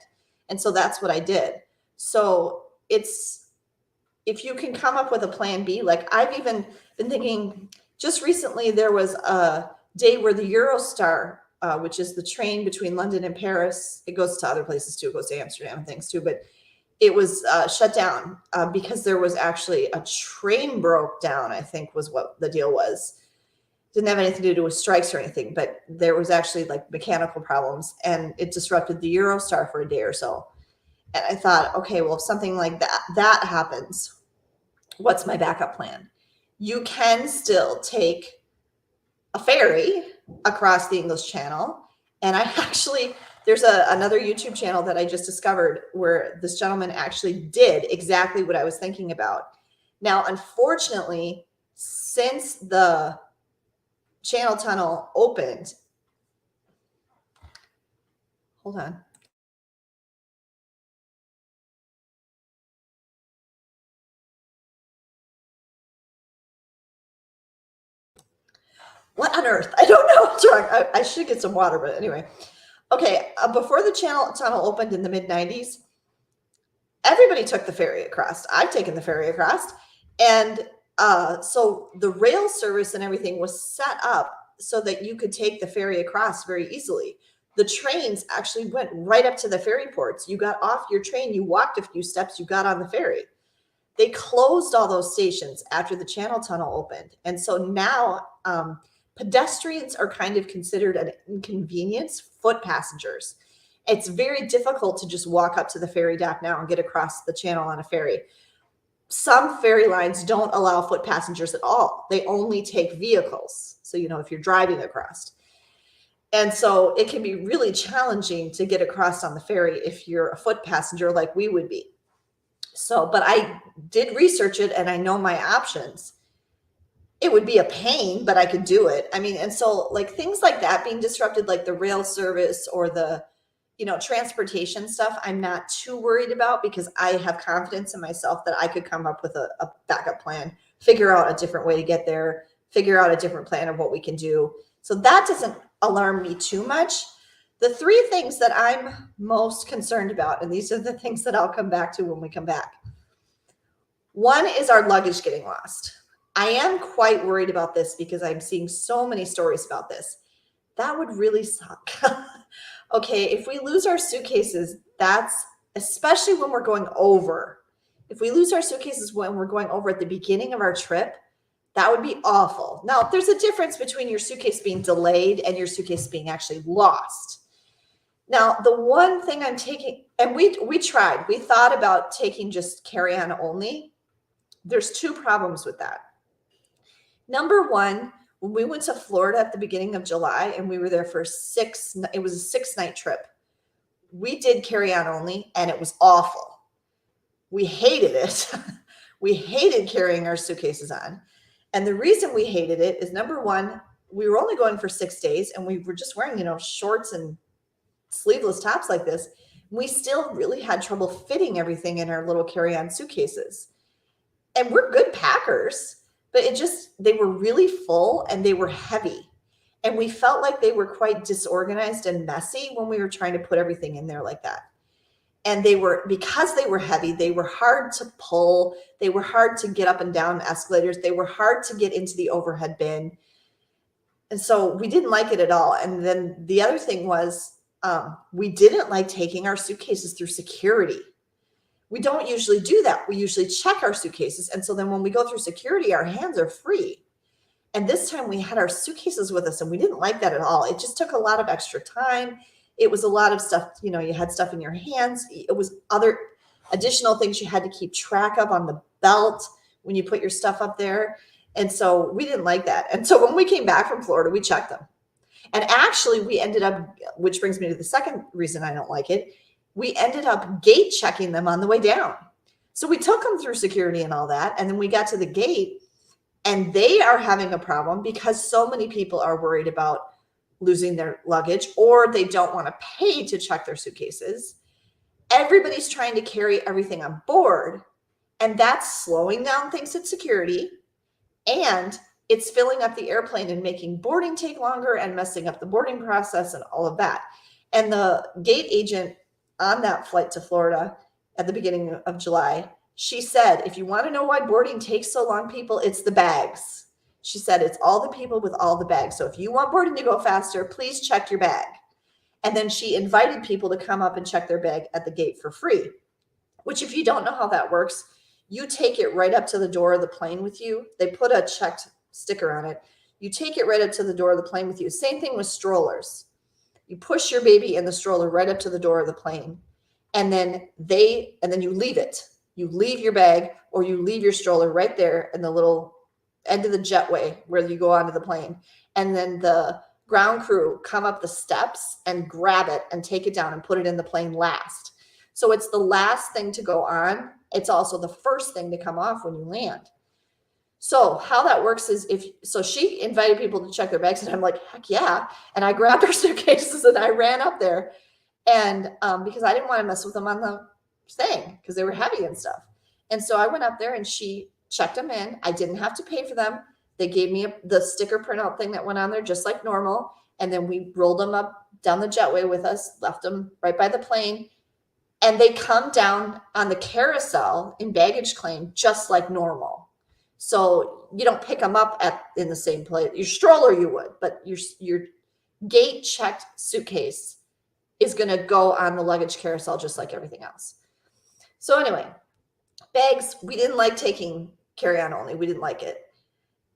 And so that's what I did. So if you can come up with a plan B, like I've even been thinking, just recently there was a day where the Eurostar, which is the train between London and Paris, it goes to other places too, it goes to Amsterdam and things too, but it was shut down because there was actually a train broke down, I think was what the deal was. Didn't have anything to do with strikes or anything, but there was actually like mechanical problems, and it disrupted the Eurostar for a day or so. And I thought, okay, well, if something like that happens, what's my backup plan? You can still take a ferry across the English Channel. And I actually, there's another YouTube channel that I just discovered where this gentleman actually did exactly what I was thinking about. Now, unfortunately, since the Channel Tunnel opened, hold on. What on earth? I don't know what's wrong. I should get some water, but anyway. Okay, before the tunnel opened in the mid-90s, everybody took the ferry across. I've taken the ferry across. And so the rail service and everything was set up so that you could take the ferry across very easily. The trains actually went right up to the ferry ports. You got off your train, you walked a few steps, you got on the ferry. They closed all those stations after the Channel Tunnel opened. And so now pedestrians are kind of considered an inconvenience, foot passengers. It's very difficult to just walk up to the ferry dock now and get across the channel on a ferry. Some ferry lines don't allow foot passengers at all. They only take vehicles. So, if you're driving across. And so it can be really challenging to get across on the ferry if you're a foot passenger like we would be. So, but I did research it and I know my options. It would be a pain, but I could do it. I mean, and so like things like that being disrupted, like the rail service or the, transportation stuff, I'm not too worried about because I have confidence in myself that I could come up with a backup plan, figure out a different way to get there, figure out a different plan of what we can do. So that doesn't alarm me too much. The three things that I'm most concerned about, and these are the things that I'll come back to when we come back. One is our luggage getting lost. I am quite worried about this because I'm seeing so many stories about this. That would really suck. Okay, if we lose our suitcases, that's especially when we're going over. If we lose our suitcases when we're going over at the beginning of our trip, that would be awful. Now, there's a difference between your suitcase being delayed and your suitcase being actually lost. Now, the one thing I'm taking, and we tried, we thought about taking just carry-on only. There's two problems with that. Number one, when we went to Florida at the beginning of July and we were there for it was a 6-night trip. We did carry on only and it was awful. We hated it. We hated carrying our suitcases on. And the reason we hated it is number one, we were only going for 6 days and we were just wearing, shorts and sleeveless tops like this. We still really had trouble fitting everything in our little carry-on suitcases. And we're good packers. But they were really full and they were heavy. And we felt like they were quite disorganized and messy when we were trying to put everything in there like that. And because they were heavy, they were hard to pull. They were hard to get up and down escalators. They were hard to get into the overhead bin. And so we didn't like it at all. And then the other thing was we didn't like taking our suitcases through security. We don't usually do that. We usually check our suitcases. And so then when we go through security, our hands are free. And this time we had our suitcases with us and we didn't like that at all. It just took a lot of extra time. It was a lot of stuff, you had stuff in your hands. It was other additional things you had to keep track of on the belt when you put your stuff up there. And so we didn't like that. And so when we came back from Florida, we checked them. And actually we ended up, which brings me to the second reason I don't like it. We ended up gate checking them on the way down. So we took them through security and all that. And then we got to the gate and they are having a problem because so many people are worried about losing their luggage or they don't want to pay to check their suitcases. Everybody's trying to carry everything on board and that's slowing down things at security and it's filling up the airplane and making boarding take longer and messing up the boarding process and all of that. And the gate agent on that flight to Florida at the beginning of July, she said, if you want to know why boarding takes so long, people, it's the bags. She said, it's all the people with all the bags. So if you want boarding to go faster, please check your bag. And then she invited people to come up and check their bag at the gate for free, which if you don't know how that works, you take it right up to the door of the plane with you. They put a checked sticker on it. You take it right up to the door of the plane with you. Same thing with strollers. You push your baby in the stroller right up to the door of the plane, and then you leave it. You leave your bag or you leave your stroller right there in the little end of the jetway where you go onto the plane. And then the ground crew come up the steps and grab it and take it down and put it in the plane last. So it's the last thing to go on. It's also the first thing to come off when you land. So how that works is so she invited people to check their bags and I'm like, heck yeah. And I grabbed our suitcases and I ran up there and because I didn't want to mess with them on the thing because they were heavy and stuff. And so I went up there and she checked them in. I didn't have to pay for them. They gave me the sticker printout thing that went on there just like normal. And then we rolled them up down the jetway with us, left them right by the plane. And they come down on the carousel in baggage claim just like normal. So you don't pick them up in the same place. Your stroller you would, but your gate checked suitcase is going to go on the luggage carousel just like everything else. So anyway, bags, we didn't like taking carry-on only. We didn't like it.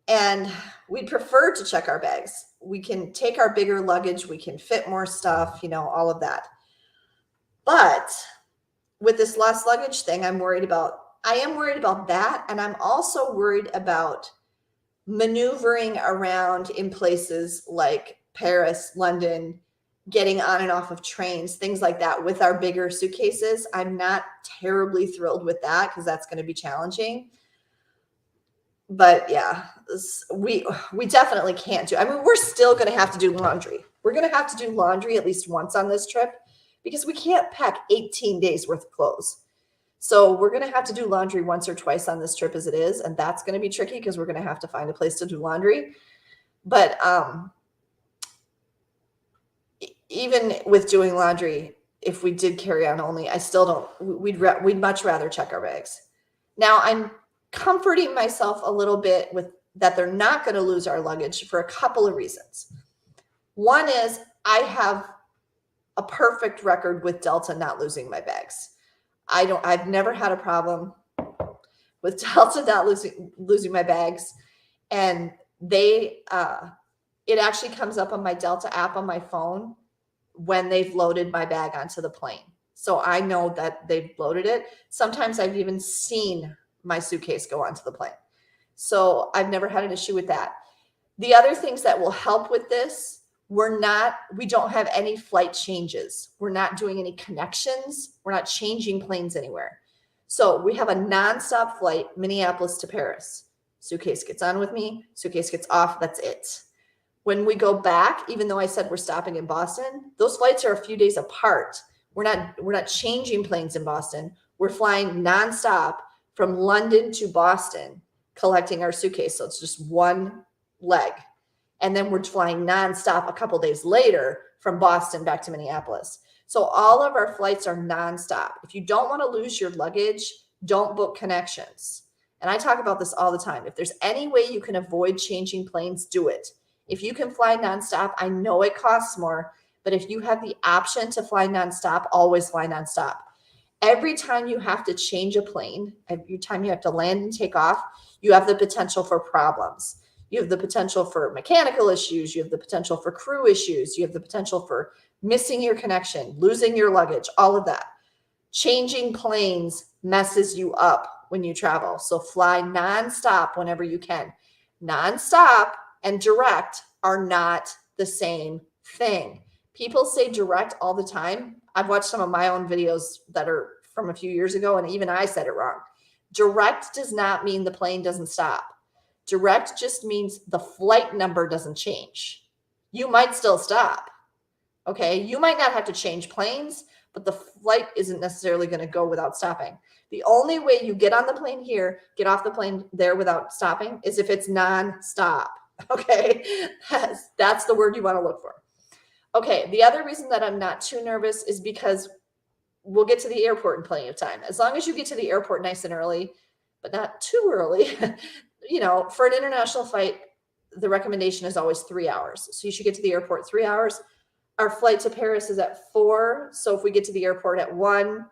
And we'd prefer to check our bags. We can take our bigger luggage. We can fit more stuff, all of that. But with this less luggage thing, I am worried about that. And I'm also worried about maneuvering around in places like Paris, London, getting on and off of trains, things like that with our bigger suitcases. I'm not terribly thrilled with that because that's going to be challenging. But yeah, we definitely can't do. I mean, we're still going to have to do laundry. We're going to have to do laundry at least once on this trip because we can't pack 18 days worth of clothes. So we're going to have to do laundry once or twice on this trip as it is. And that's going to be tricky because we're going to have to find a place to do laundry. But even with doing laundry, if we did carry on only, I still don't, we'd much rather check our bags. Now I'm comforting myself a little bit with that they're not going to lose our luggage for a couple of reasons. One is I have a perfect record with Delta not losing my bags. I've never had a problem with Delta not losing my bags. And it actually comes up on my Delta app on my phone when they've loaded my bag onto the plane. So I know that they've loaded it. Sometimes I've even seen my suitcase go onto the plane. So I've never had an issue with that. The other things that will help with this, we don't have any flight changes. We're not doing any connections. We're not changing planes anywhere. So we have a nonstop flight, Minneapolis to Paris. Suitcase gets on with me, suitcase gets off, that's it. When we go back, even though I said we're stopping in Boston, those flights are a few days apart. We're not changing planes in Boston. We're flying nonstop from London to Boston, collecting our suitcase. So it's just one leg. And then we're flying nonstop a couple days later from Boston back to Minneapolis. So all of our flights are nonstop. If you don't want to lose your luggage, don't book connections. And I talk about this all the time. If there's any way you can avoid changing planes, do it. If you can fly nonstop, I know it costs more, but if you have the option to fly nonstop, always fly nonstop. Every time you have to change a plane, every time you have to land and take off, you have the potential for problems. You have the potential for mechanical issues. You have the potential for crew issues. You have the potential for missing your connection, losing your luggage, all of that. Changing planes messes you up when you travel. So fly nonstop whenever you can. Nonstop and direct are not the same thing. People say direct all the time. I've watched some of my own videos that are from a few years ago, and even I said it wrong. Direct does not mean the plane doesn't stop. Direct just means the flight number doesn't change. You might still stop. Okay, you might not have to change planes, but the flight isn't necessarily going to go without stopping. The only way you get on the plane here, get off the plane there without stopping is if it's non-stop. Okay, that's the word you want to look for. Okay, the other reason that I'm not too nervous is because we'll get to the airport in plenty of time. As long as you get to the airport nice and early, but not too early, for an international flight, the recommendation is always 3 hours. So you should get to the airport 3 hours. Our flight to Paris is at 4. So if we get to the airport at 1,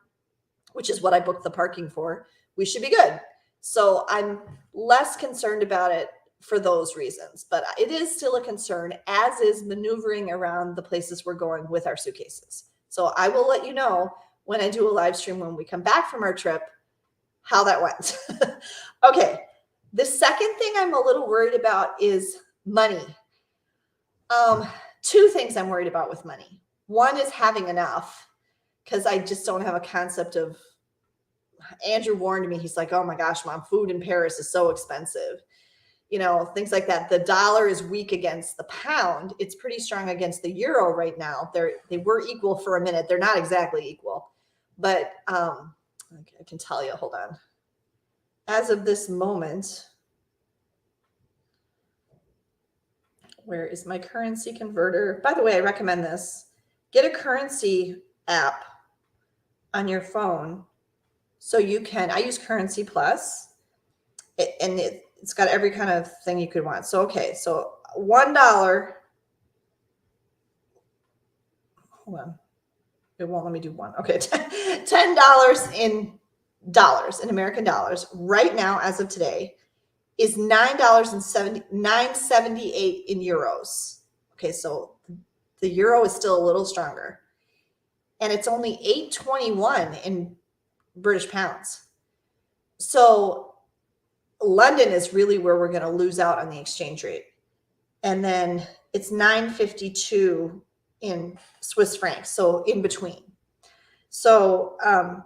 which is what I booked the parking for, we should be good. So I'm less concerned about it for those reasons, but it is still a concern, as is maneuvering around the places we're going with our suitcases. So I will let you know when I do a live stream when we come back from our trip, how that went. Okay. The second thing I'm a little worried about is money. 2 things I'm worried about with money. One is having enough, because I just don't have a concept of, Andrew warned me. He's like, oh my gosh, Mom, food in Paris is so expensive. Things like that. The dollar is weak against the pound. It's pretty strong against the euro right now. They were equal for a minute. They're not exactly equal, but I can tell you, hold on. As of this moment, Where is my currency converter? By the way, I recommend this. Get a currency app on your phone so you can, I use Currency Plus, and it's got every kind of thing you could want. So, okay, so $1, hold on, it won't let me do one. Okay, $10 in American dollars, right now, as of today, is $9.78 in euros. Okay, so the euro is still a little stronger. And it's only $8.21 in British pounds. So London is really where we're going to lose out on the exchange rate. And then it's $9.52 in Swiss francs, so in between. So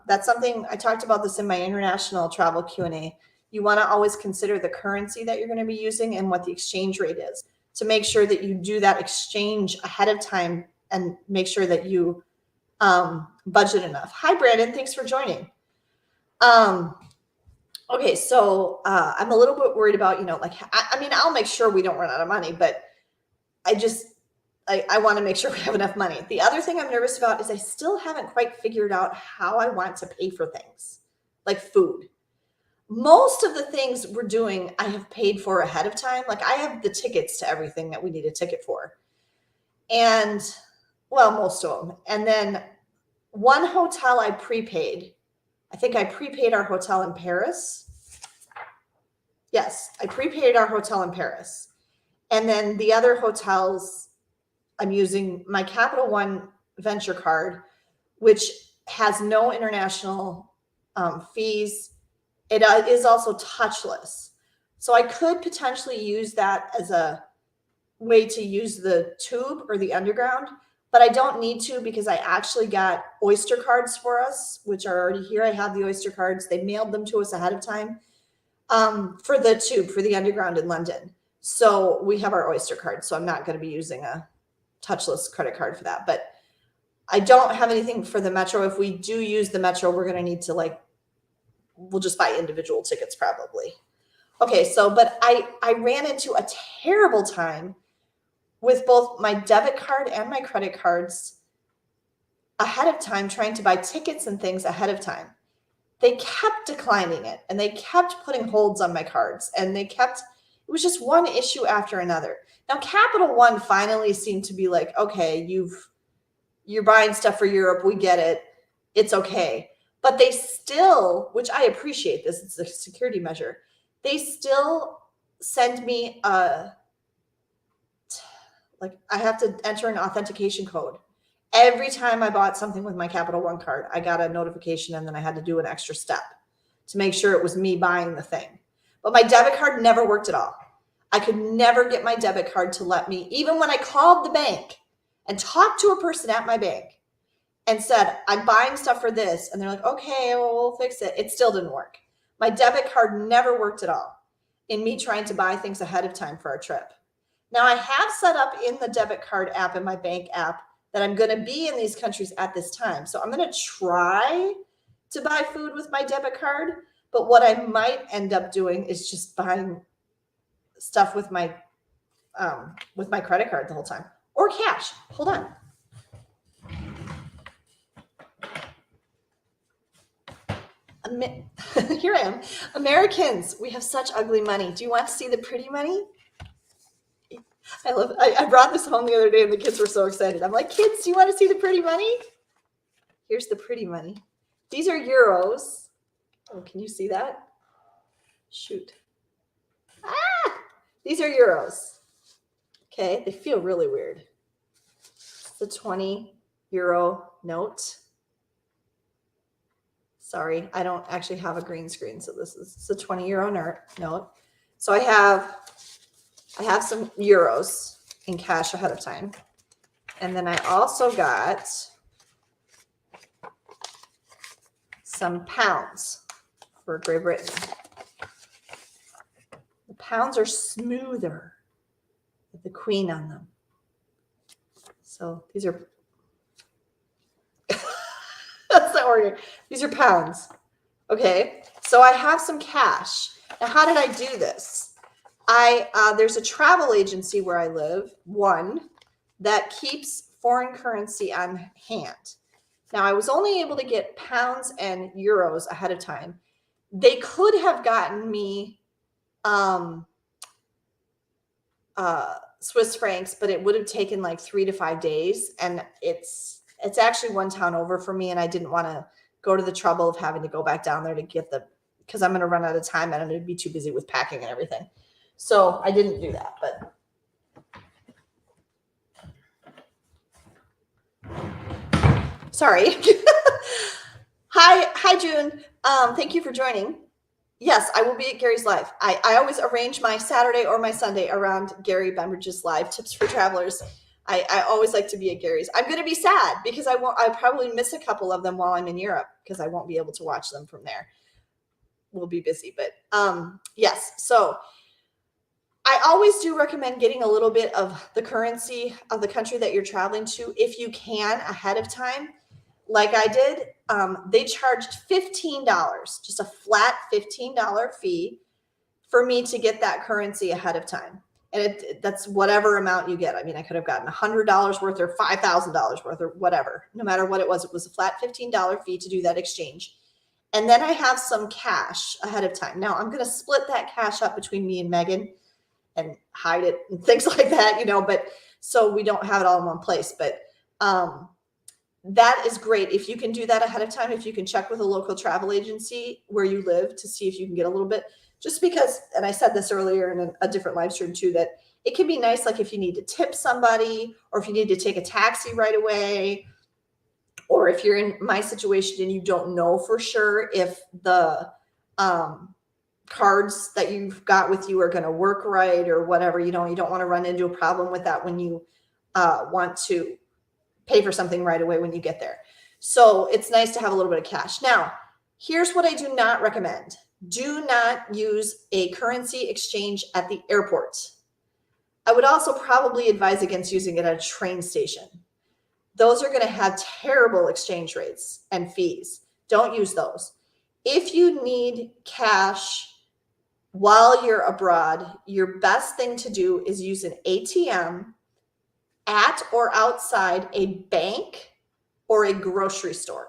that's something, I talked about this in my international travel Q&A. You want to always consider the currency that you're going to be using and what the exchange rate is to make sure that you do that exchange ahead of time and make sure that you budget enough. Hi, Brandon. Thanks for joining. Okay, so I'm a little bit worried about, like, I mean, I'll make sure we don't run out of money, but I want to make sure we have enough money. The other thing I'm nervous about is I still haven't quite figured out how I want to pay for things, like food. Most of the things we're doing, I have paid for ahead of time. Like, I have the tickets to everything that we need a ticket for. And, well, most of them. And then one hotel I prepaid. I think I prepaid our hotel in Paris. Yes, I prepaid our hotel in Paris. And then the other hotels, I'm using my Capital One Venture card, which has no international fees. It is also touchless. So I could potentially use that as a way to use the tube or the underground, but I don't need to because I actually got Oyster cards for us, which are already here. I have the Oyster cards. They mailed them to us ahead of time for the tube, for the underground in London. So we have our Oyster cards. So I'm not going to be using a touchless credit card for that. But I don't have anything for the Metro. If we do use the Metro, we're going to need to, we'll just buy individual tickets probably. Okay, so, but I ran into a terrible time with both my debit card and my credit cards ahead of time, trying to buy tickets and things ahead of time. They kept declining it and they kept putting holds on my cards and it was just one issue after another. Now, Capital One finally seemed to be like, okay, you're buying stuff for Europe. We get it. It's okay. But they still, which I appreciate this, it's a security measure. They still send me I have to enter an authentication code. Every time I bought something with my Capital One card, I got a notification and then I had to do an extra step to make sure it was me buying the thing. But my debit card never worked at all. I could never get my debit card to let me, even when I called the bank and talked to a person at my bank and said, I'm buying stuff for this. And they're like, okay, well, we'll fix it. It still didn't work. My debit card never worked at all in me trying to buy things ahead of time for our trip. Now, I have set up in the debit card app and my bank app that I'm going to be in these countries at this time. So I'm going to try to buy food with my debit card. But what I might end up doing is just buying stuff with my credit card the whole time, or cash. Hold on. Here I am. Americans, we have such ugly money. Do you want to see the pretty money? I brought this home the other day and the kids were so excited. I'm like, kids, do you want to see the pretty money? Here's the pretty money. These are euros. Oh, can you see that? Shoot. These are euros. Okay, they feel really weird. It's a 20 euro note. Sorry, I don't actually have a green screen, so this is a 20 euro note. So I have some euros in cash ahead of time. And then I also got some pounds for Great Britain. The pounds are smoother with the Queen on them. So these are, that's the order. These are pounds. Okay, so I have some cash. Now, how did I do this? There's a travel agency where I live, one that keeps foreign currency on hand. Now, I was only able to get pounds and euros ahead of time. They could have gotten me Swiss francs, but it would have taken like 3 to 5 days, and it's actually one town over for me, and I didn't want to go to the trouble of having to go back down there to get because I'm going to run out of time and I'm going to be too busy with packing and everything. So I didn't do that, but sorry. Hi, June. Thank you for joining. Yes, I will be at Gary's Live. I always arrange my Saturday or my Sunday around Gary Bembridge's live tips for travelers. I always like to be at Gary's. I'm going to be sad because I'll probably miss a couple of them while I'm in Europe because I won't be able to watch them from there. We'll be busy, but yes. So I always do recommend getting a little bit of the currency of the country that you're traveling to if you can ahead of time. Like I did, they charged $15, just a flat $15 fee for me to get that currency ahead of time. And that's whatever amount you get. I mean, I could have gotten $100 worth or $5,000 worth or whatever. No matter what it was a flat $15 fee to do that exchange. And then I have some cash ahead of time. Now, I'm going to split that cash up between me and Megan and hide it and things like that, but so we don't have it all in one place. But that is great. If you can do that ahead of time, if you can check with a local travel agency where you live to see if you can get a little bit, just because, and I said this earlier in a different live stream too, that it can be nice, like if you need to tip somebody or if you need to take a taxi right away, or if you're in my situation and you don't know for sure if the cards that you've got with you are going to work right or whatever, you don't want to run into a problem with that when you want to pay for something right away when you get there. So it's nice to have a little bit of cash. Now, here's what I do not recommend. Do not use a currency exchange at the airport. I would also probably advise against using it at a train station. Those are going to have terrible exchange rates and fees. Don't use those. If you need cash while you're abroad, your best thing to do is use an ATM at or outside a bank or a grocery store.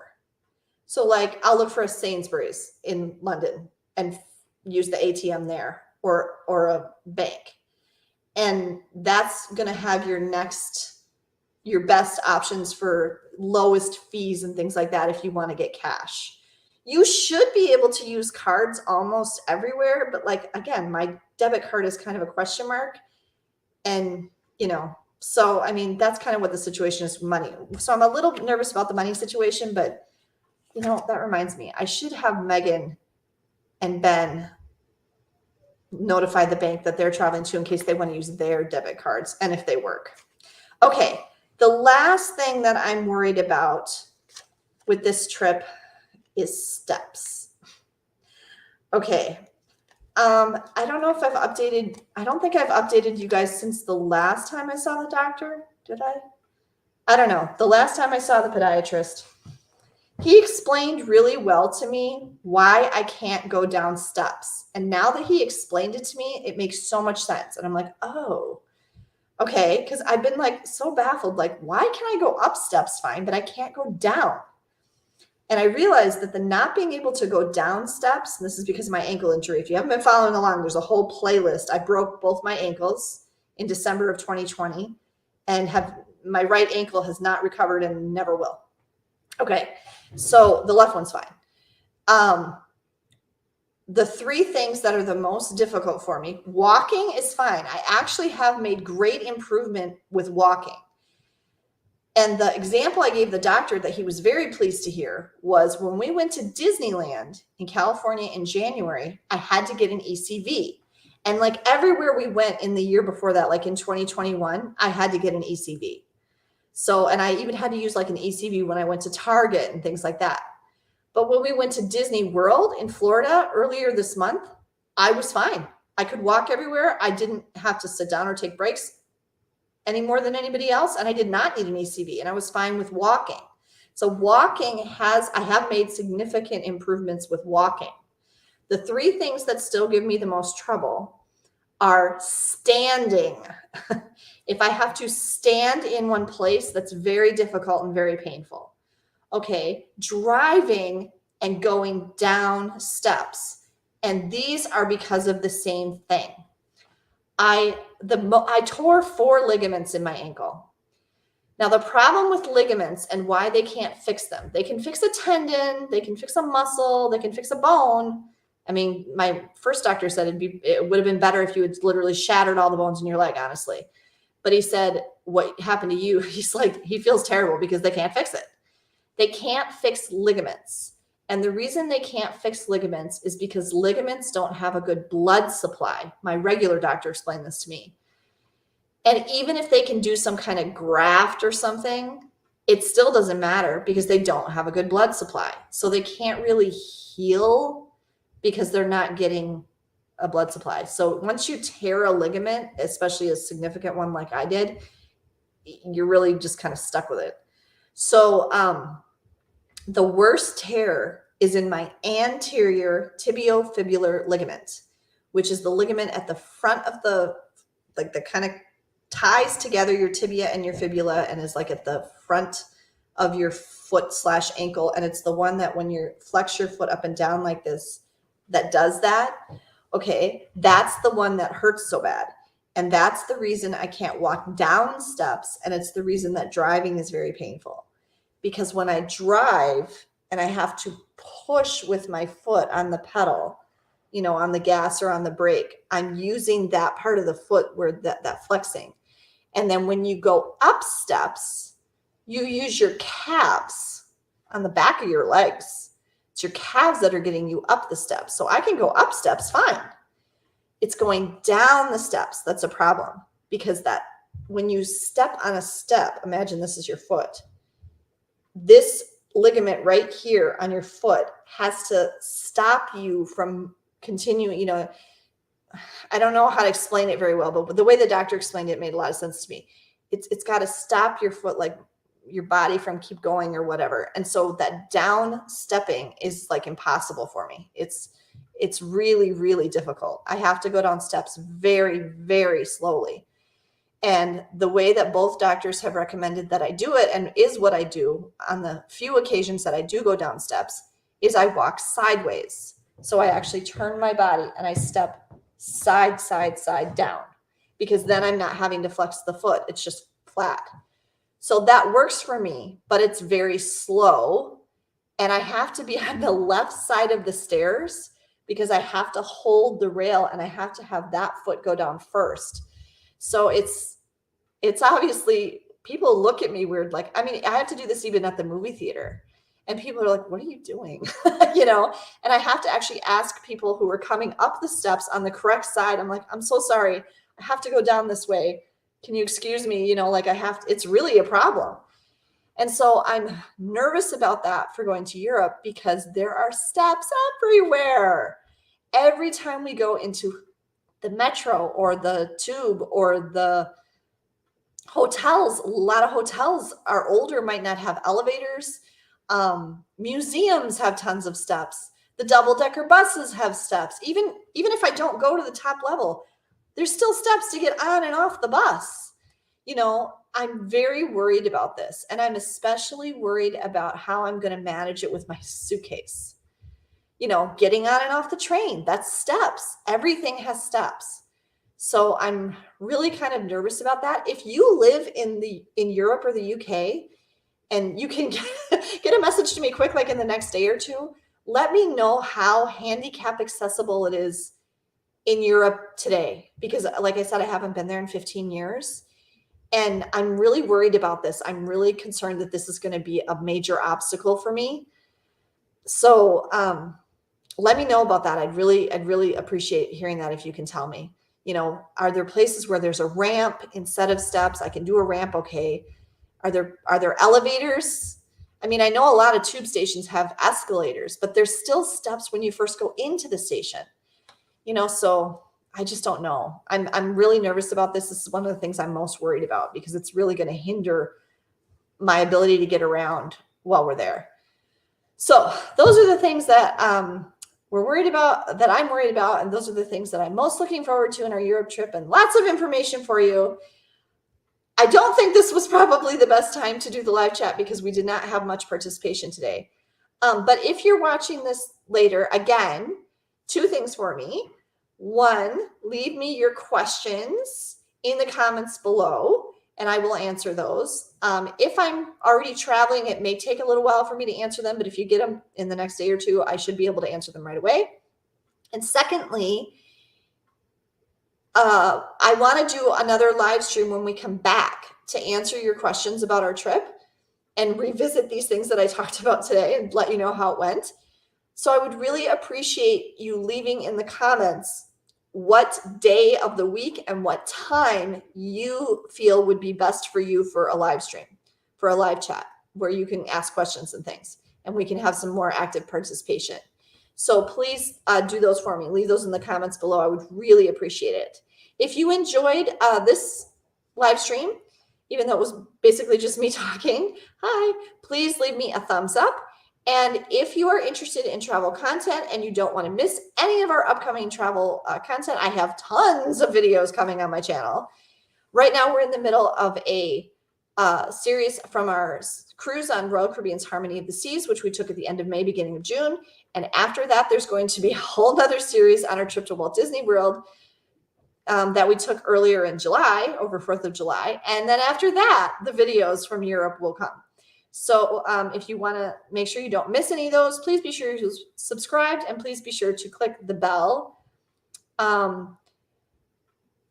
So like I'll look for a Sainsbury's in London and use the ATM there or a bank. And that's going to have your best options for lowest fees and things like that if you want to get cash. You should be able to use cards almost everywhere, but like, again, my debit card is kind of a question mark. And, so, I mean, that's kind of what the situation is with money. So I'm a little nervous about the money situation, but, that reminds me, I should have Megan and Ben notify the bank that they're traveling to in case they want to use their debit cards and if they work. Okay. The last thing that I'm worried about with this trip is steps. Okay. I don't know if I don't think I've updated you guys since the last time I saw the doctor. Did I? I don't know. The last time I saw the podiatrist, he explained really well to me why I can't go down steps. And now that he explained it to me, it makes so much sense. And I'm like, oh, okay. Because I've been like so baffled, like, why can I go up steps fine, but I can't go down? And I realized that the not being able to go down steps, and this is because of my ankle injury. If you haven't been following along, there's a whole playlist. I broke both my ankles in December of 2020 and my right ankle has not recovered and never will. Okay. So the left one's fine. The three things that are the most difficult for me, walking is fine. I actually have made great improvement with walking. And the example I gave the doctor that he was very pleased to hear was when we went to Disneyland in California in January, I had to get an ECV. And like everywhere we went in the year before that, like in 2021, I had to get an ECV. So, and I even had to use like an ECV when I went to Target and things like that. But when we went to Disney World in Florida earlier this month, I was fine. I could walk everywhere. I didn't have to sit down or take breaks any more than anybody else. And I did not need an ECV and I was fine with walking. So walking I have made significant improvements with walking. The three things that still give me the most trouble are standing. If I have to stand in one place, that's very difficult and very painful. Okay, driving and going down steps. And these are because of the same thing. I tore 4 ligaments in my ankle. Now, the problem with ligaments and why they can't fix them, they can fix a tendon, they can fix a muscle, they can fix a bone. I mean, my first doctor said it would have been better if you had literally shattered all the bones in your leg, honestly. But he said, what happened to you? He's like, he feels terrible because they can't fix it. They can't fix ligaments. And the reason they can't fix ligaments is because ligaments don't have a good blood supply. My regular doctor explained this to me. And even if they can do some kind of graft or something, it still doesn't matter because they don't have a good blood supply. So they can't really heal because they're not getting a blood supply. So once you tear a ligament, especially a significant one like I did, you're really just kind of stuck with it. So the worst tear is in my anterior tibiofibular ligament, which is the ligament at the front of the kind of ties together your tibia and your fibula and is like at the front of your foot / ankle. And it's the one that when you flex your foot up and down like this, that does that. Okay, that's the one that hurts so bad. And that's the reason I can't walk down steps. And it's the reason that driving is very painful. Because when I drive and I have to push with my foot on the pedal, on the gas or on the brake, I'm using that part of the foot where that flexing. And then when you go up steps, you use your calves on the back of your legs. It's your calves that are getting you up the steps. So I can go up steps fine. It's going down the steps that's a problem, because when you step on a step, imagine this is your foot. This ligament right here on your foot has to stop you from continuing, I don't know how to explain it very well, but the way the doctor explained it made a lot of sense to me. It's got to stop your foot, like your body, from keep going or whatever. And so that down stepping is like impossible for me. It's really, really difficult. I have to go down steps very, very slowly. And the way that both doctors have recommended that I do it, and is what I do on the few occasions that I do go down steps, is I walk sideways. So I actually turn my body and I step side, down, because then I'm not having to flex the foot. It's just flat. So that works for me, but it's very slow. And I have to be on the left side of the stairs because I have to hold the rail and I have to have that foot go down first. So it's obviously, people look at me weird. Like, I mean, I have to do this even at the movie theater. And people are like, what are you doing? And I have to actually ask people who are coming up the steps on the correct side. I'm like, I'm so sorry. I have to go down this way. Can you excuse me? It's really a problem. And so I'm nervous about that for going to Europe because there are steps everywhere. Every time we go into the metro or the tube or the hotels, a lot of hotels are older, might not have elevators. Museums have tons of steps. The double-decker buses have steps. Even if I don't go to the top level, there's still steps to get on and off the bus. I'm very worried about this. And I'm especially worried about how I'm going to manage it with my suitcase. Getting on and off the train, that's steps. Everything has steps. So I'm really kind of nervous about that. If you live in Europe or the UK, and you can get a message to me quick, like in the next day or two, let me know how handicap accessible it is in Europe today. Because like I said, I haven't been there in 15 years. And I'm really worried about this. I'm really concerned that this is going to be a major obstacle for me. So let me know about that. I'd really appreciate hearing that if you can tell me. Are there places where there's a ramp instead of steps? I can do a ramp, okay. Are there elevators? I mean, I know a lot of tube stations have escalators, but there's still steps when you first go into the station. So I just don't know. I'm really nervous about this. This is one of the things I'm most worried about because it's really going to hinder my ability to get around while we're there. So those are the things that I'm worried about, and those are the things that I'm most looking forward to in our Europe trip, and lots of information for you. I don't think this was probably the best time to do the live chat because we did not have much participation today. But if you're watching this later, again, 2 things for me. 1, leave me your questions in the comments below, and I will answer those. If I'm already traveling, it may take a little while for me to answer them, but if you get them in the next day or 2, I should be able to answer them right away. And secondly, I want to do another live stream when we come back to answer your questions about our trip and revisit these things that I talked about today and let you know how it went. So I would really appreciate you leaving in the comments what day of the week and what time you feel would be best for you for a live stream, for a live chat where you can ask questions and things, and we can have some more active participation. So please do those for me. Leave those in the comments below. I would really appreciate it. If you enjoyed this live stream, even though it was basically just me talking, hi, please leave me a thumbs up. And if you are interested in travel content and you don't want to miss any of our upcoming travel content, I have tons of videos coming on my channel. Right now, we're in the middle of a series from our cruise on Royal Caribbean's Harmony of the Seas, which we took at the end of May, beginning of June. And after that, there's going to be a whole nother series on our trip to Walt Disney World that we took earlier in July, over 4th of July. And then after that, the videos from Europe will come. So if you want to make sure you don't miss any of those, please be sure to subscribe and please be sure to click the bell.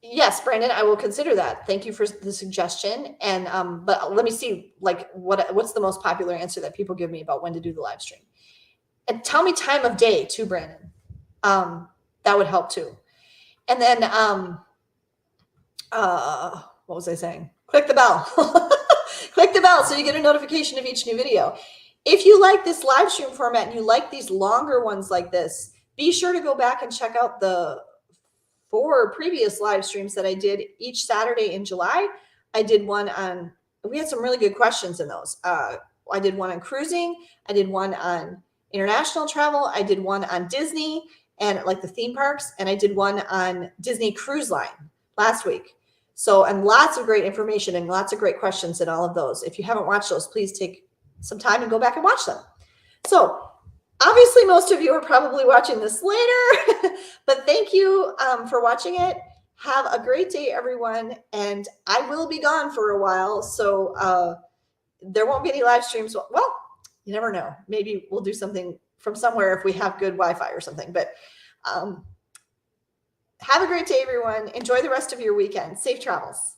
Yes, Brandon, I will consider that. Thank you for the suggestion. And but let me see, like, what's the most popular answer that people give me about when to do the live stream. And tell me time of day too, Brandon. That would help too. And then, what was I saying? Click the bell. Click the bell so you get a notification of each new video. If you like this live stream format and you like these longer ones like this, be sure to go back and check out the 4 previous live streams that I did each Saturday in July. I did one on, we had some really good questions in those. I did one on cruising. I did one on international travel. I did one on Disney and like the theme parks. And I did one on Disney Cruise Line last week. So, and lots of great information and lots of great questions in all of those. If you haven't watched those, please take some time and go back and watch them. So obviously most of you are probably watching this later, but thank you for watching it. Have a great day, everyone. And I will be gone for a while. So there won't be any live streams. Well, you never know. Maybe we'll do something from somewhere if we have good Wi-Fi or something, but have a great day, everyone. Enjoy the rest of your weekend. Safe travels.